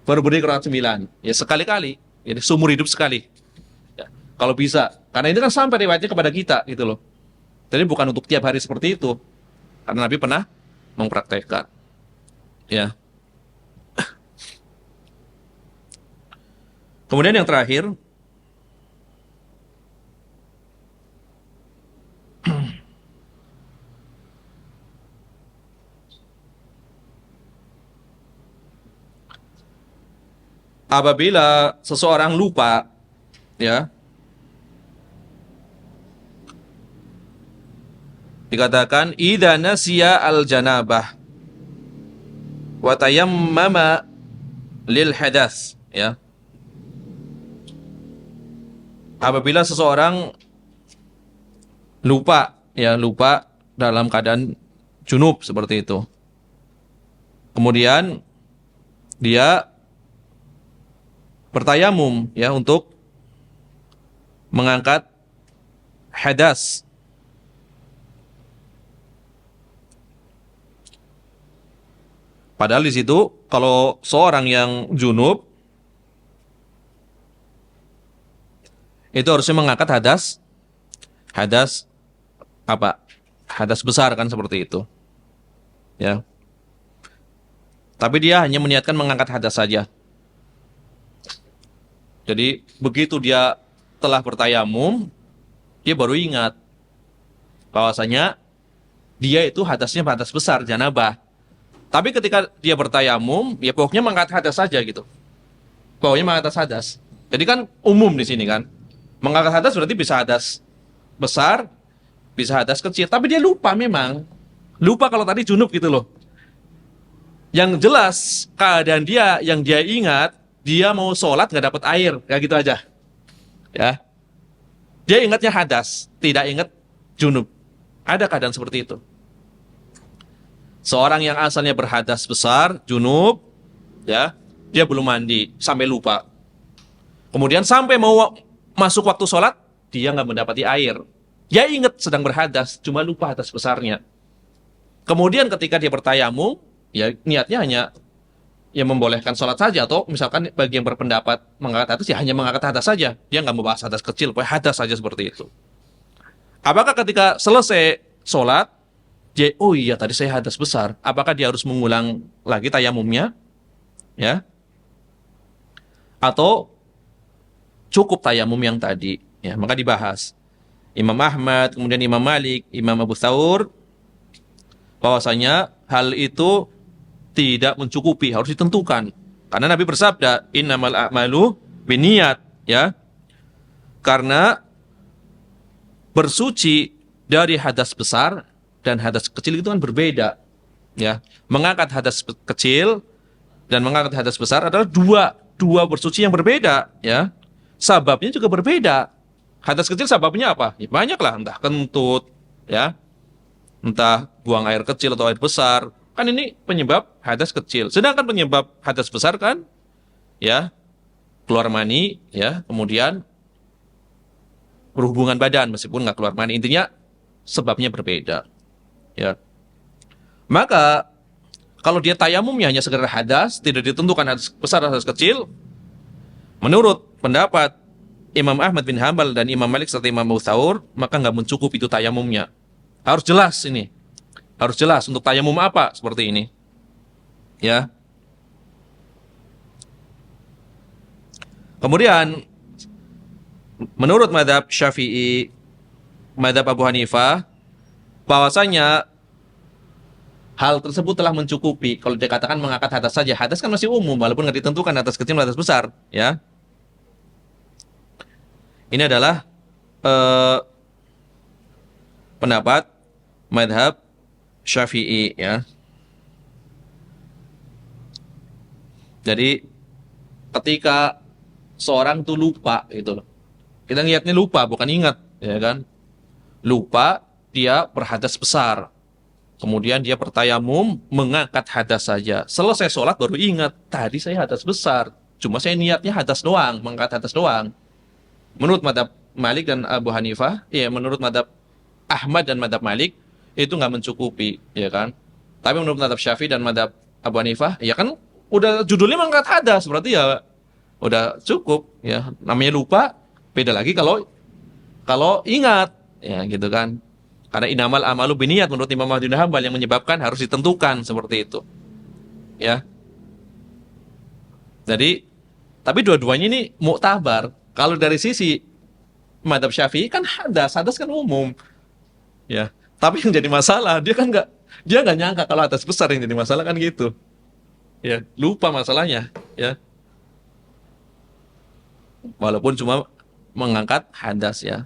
Baru berdiri ke rakaat 9. Ya sekali-kali. Jadi seumur hidup sekali. Ya, kalau bisa. Karena ini kan sampai riwayatnya kepada kita gitu loh. Jadi bukan untuk tiap hari seperti itu. Karena Nabi pernah mempraktekkan. Ya. Kemudian yang terakhir, apabila seseorang lupa, ya, dikatakan idza nasiya al-janabah wa tayammama lil hadas, ya. Apabila seseorang lupa dalam keadaan junub seperti itu. Kemudian dia bertayamum ya untuk mengangkat hadas. Padahal di situ kalau seorang yang junub itu harusnya mengangkat hadas apa? Hadas besar kan seperti itu. Ya. Tapi dia hanya meniatkan mengangkat hadas saja. Jadi begitu dia telah bertayamum, dia baru ingat bahwasanya dia itu hadasnya hadas besar, janabah. Tapi ketika dia bertayamum, ya pokoknya mengangkat hadas saja gitu. Pokoknya mengangkat hadas. Jadi kan umum di sini kan. Mengangkat hadas berarti bisa hadas besar, bisa hadas kecil. Tapi dia lupa memang. Lupa kalau tadi junub gitu loh. Yang jelas keadaan dia yang dia ingat, dia mau sholat nggak dapat air, kayak gitu aja. Ya. Dia ingatnya hadas, tidak ingat junub. Ada keadaan seperti itu. Seorang yang asalnya berhadas besar, junub, ya, dia belum mandi sampai lupa. Kemudian sampai mau masuk waktu sholat, dia nggak mendapati air. Dia ingat sedang berhadas, cuma lupa hadas besarnya. Kemudian ketika dia bertayamum, ya niatnya hanya yang membolehkan sholat saja, atau misalkan bagi yang berpendapat mengangkat hadas, ya hanya mengangkat hadas saja. Dia nggak membahas hadas kecil, pokoknya hadas saja seperti itu. Apakah ketika selesai sholat, dia, oh iya tadi saya hadas besar, apakah dia harus mengulang lagi tayamumnya? Ya, atau cukup tayamum yang tadi? Ya, maka dibahas. Imam Ahmad, kemudian Imam Malik, Imam Abu Thawr, bahwasanya hal itu tidak mencukupi, harus ditentukan. Karena Nabi bersabda, innamal a'malu binniyat, ya. Karena bersuci dari hadas besar dan hadas kecil itu kan berbeda, ya. Mengangkat hadas kecil dan mengangkat hadas besar adalah dua bersuci yang berbeda, ya. Sababnya juga berbeda. Hadas kecil sababnya apa? Ya, banyak lah, entah kentut, ya, entah buang air kecil atau air besar. Kan ini penyebab hadas kecil. Sedangkan penyebab hadas besar kan, ya, keluar mani, ya, kemudian berhubungan badan meskipun nggak keluar mani. Intinya sebabnya berbeda, ya. Maka kalau dia tayamumnya hanya sekedar hadas, tidak ditentukan hadas besar hadas kecil, menurut pendapat Imam Ahmad bin Hambal dan Imam Malik serta Imam Abu Thawr, maka nggak mencukupi itu tayamumnya. Harus jelas ini. Harus jelas untuk tayamum apa seperti ini. Ya. Kemudian menurut mazhab Syafi'i, mazhab Abu Hanifah, bahwasanya hal tersebut telah mencukupi. Kalau dikatakan mengangkat hadas saja, hadas kan masih umum walaupun nggak ditentukan hadas kecil hadas besar, ya. Ini adalah pendapat mazhab Syafi'i, ya. Jadi ketika seorang tuh lupa gitu loh. Kita lihatnya lupa bukan ingat, ya kan? Lupa dia berhadas besar. Kemudian dia bertayamum mengangkat hadas saja. Selesai sholat baru ingat, tadi saya hadas besar. Cuma saya niatnya hadas doang, mengangkat hadas doang. Menurut madhab Malik dan Abu Hanifah, ya menurut madhab Ahmad dan madhab Malik, itu nggak mencukupi, ya kan? Tapi menurut madhab Syafi'i dan madhab Abu Hanifah, ya kan udah judulnya mengangkat hadas, berarti ya udah cukup, ya. Namanya lupa, beda lagi kalau ingat, ya gitu kan. Karena inamal amalu biniyat menurut Imam Ahmad bin Hambal yang menyebabkan harus ditentukan seperti itu, ya. Jadi, tapi dua-duanya ini muktabar. Kalau dari sisi madhab Syafi'i kan hadas kan umum, ya. Tapi yang jadi masalah dia nggak nyangka kalau hadas besar yang jadi masalah kan gitu, ya. Lupa masalahnya, ya. Walaupun cuma mengangkat hadas, ya.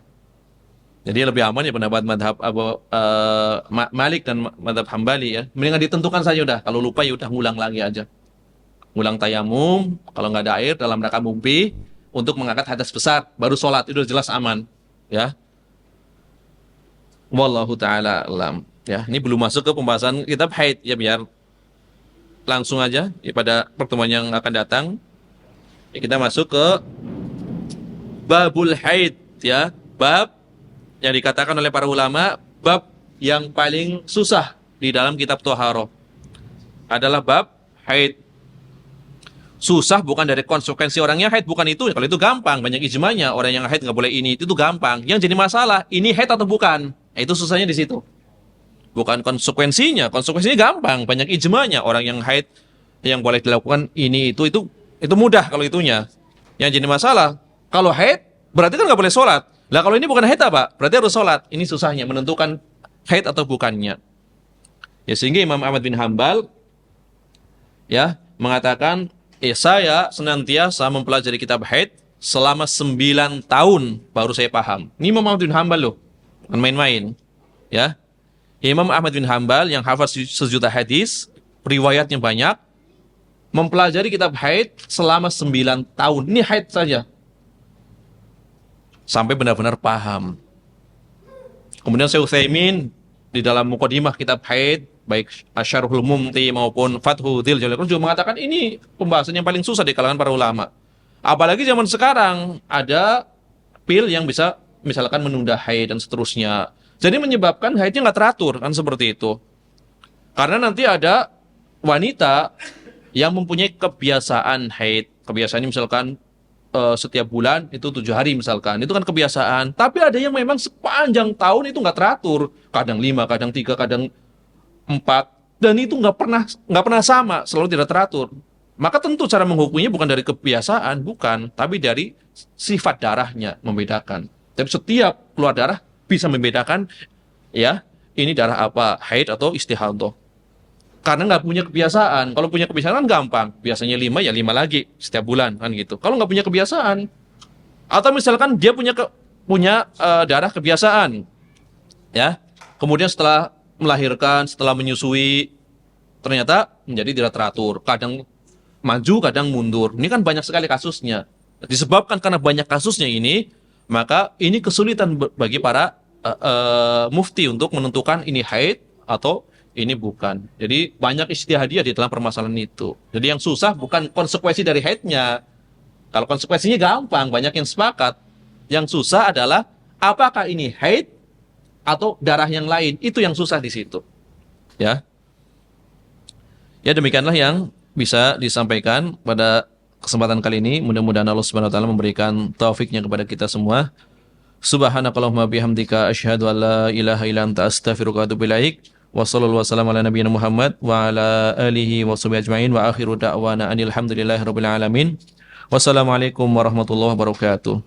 Jadi lebih aman ya pendapat madhab Malik dan madhab Hambali, ya. Mendingan ditentukan saja udah. Kalau lupa ya udah ngulang lagi aja. Ngulang tayamum, kalau nggak ada air dalam rangka mumpi untuk mengangkat hadas besar, baru sholat, itu udah jelas aman, ya. Wallahu ta'ala alam. Ya, ini belum masuk ke pembahasan kitab haid, ya, biar langsung aja ya, pada pertemuan yang akan datang. Ya, kita masuk ke babul haid, ya, bab yang dikatakan oleh para ulama bab yang paling susah di dalam kitab Thaharah adalah bab haid. Susah bukan dari konsekuensi orangnya haid, bukan itu. Kalau itu gampang, banyak ijma'nya. Orang yang haid nggak boleh ini, itu gampang. Yang jadi masalah, ini haid atau bukan? Nah, itu susahnya di situ. Bukan konsekuensinya. Konsekuensinya gampang, banyak ijma'nya. Orang yang haid yang boleh dilakukan ini, itu mudah kalau itunya. Yang jadi masalah, kalau haid berarti kan nggak boleh sholat. Lah kalau ini bukan haid apa? Berarti harus sholat. Ini susahnya menentukan haid atau bukannya. Ya, sehingga Imam Ahmad bin Hambal, ya, mengatakan, saya senantiasa mempelajari kitab haid selama 9 tahun baru saya paham. Ini Imam Ahmad bin Hambal loh, bukan main-main, ya. Imam Ahmad bin Hambal yang hafal sejuta hadis, riwayatnya banyak, mempelajari kitab haid selama 9 tahun. Ini haid saja. Sampai benar-benar paham. Kemudian Syekh Utsaimin di dalam mukadimah kitab haid, baik Asyarhul Mumti maupun Fathul Jalil juga mengatakan ini pembahasan yang paling susah di kalangan para ulama. Apalagi zaman sekarang ada pil yang bisa misalkan menunda haid dan seterusnya. Jadi menyebabkan haidnya nggak teratur, kan seperti itu. Karena nanti ada wanita yang mempunyai kebiasaan haid. Kebiasaannya misalkan setiap bulan itu 7 hari misalkan, itu kan kebiasaan. Tapi ada yang memang sepanjang tahun itu nggak teratur, kadang 5, kadang 3, kadang 4, dan itu nggak pernah sama, selalu tidak teratur. Maka tentu cara menghukumnya bukan dari kebiasaan, bukan, tapi dari sifat darahnya membedakan. Tapi setiap keluar darah bisa membedakan, ya, ini darah apa, haid atau istihadah. Karena nggak punya kebiasaan. Kalau punya kebiasaan kan gampang. Biasanya 5 ya 5 lagi setiap bulan kan gitu. Kalau nggak punya kebiasaan, atau misalkan dia punya darah kebiasaan, ya. Kemudian setelah melahirkan, setelah menyusui, ternyata menjadi tidak teratur. Kadang maju, kadang mundur. Ini kan banyak sekali kasusnya. Disebabkan karena banyak kasusnya ini, maka ini kesulitan bagi para mufti untuk menentukan ini haid atau ini bukan. Jadi banyak ijtihadiyah di dalam permasalahan itu. Jadi yang susah bukan konsekuensi dari haidnya. Kalau konsekuensinya gampang, banyak yang sepakat. Yang susah adalah apakah ini haid atau darah yang lain. Itu yang susah di situ. Ya. Ya, demikianlah yang bisa disampaikan pada kesempatan kali ini. Mudah-mudahan Allah Subhanahu wa taala memberikan taufiknya kepada kita semua. Subhanakallahumma bihamdika asyhadu an la ilaha illa anta astaghfiruka wa atubu ilaik. Wa sallallahu wasallam ala nabiyyina Muhammad wa ala alihi wa sahbihi ajmain wa akhiru da'wana anil hamdulillahi rabbil alamin. Wassalamualaikum warahmatullahi wabarakatuh.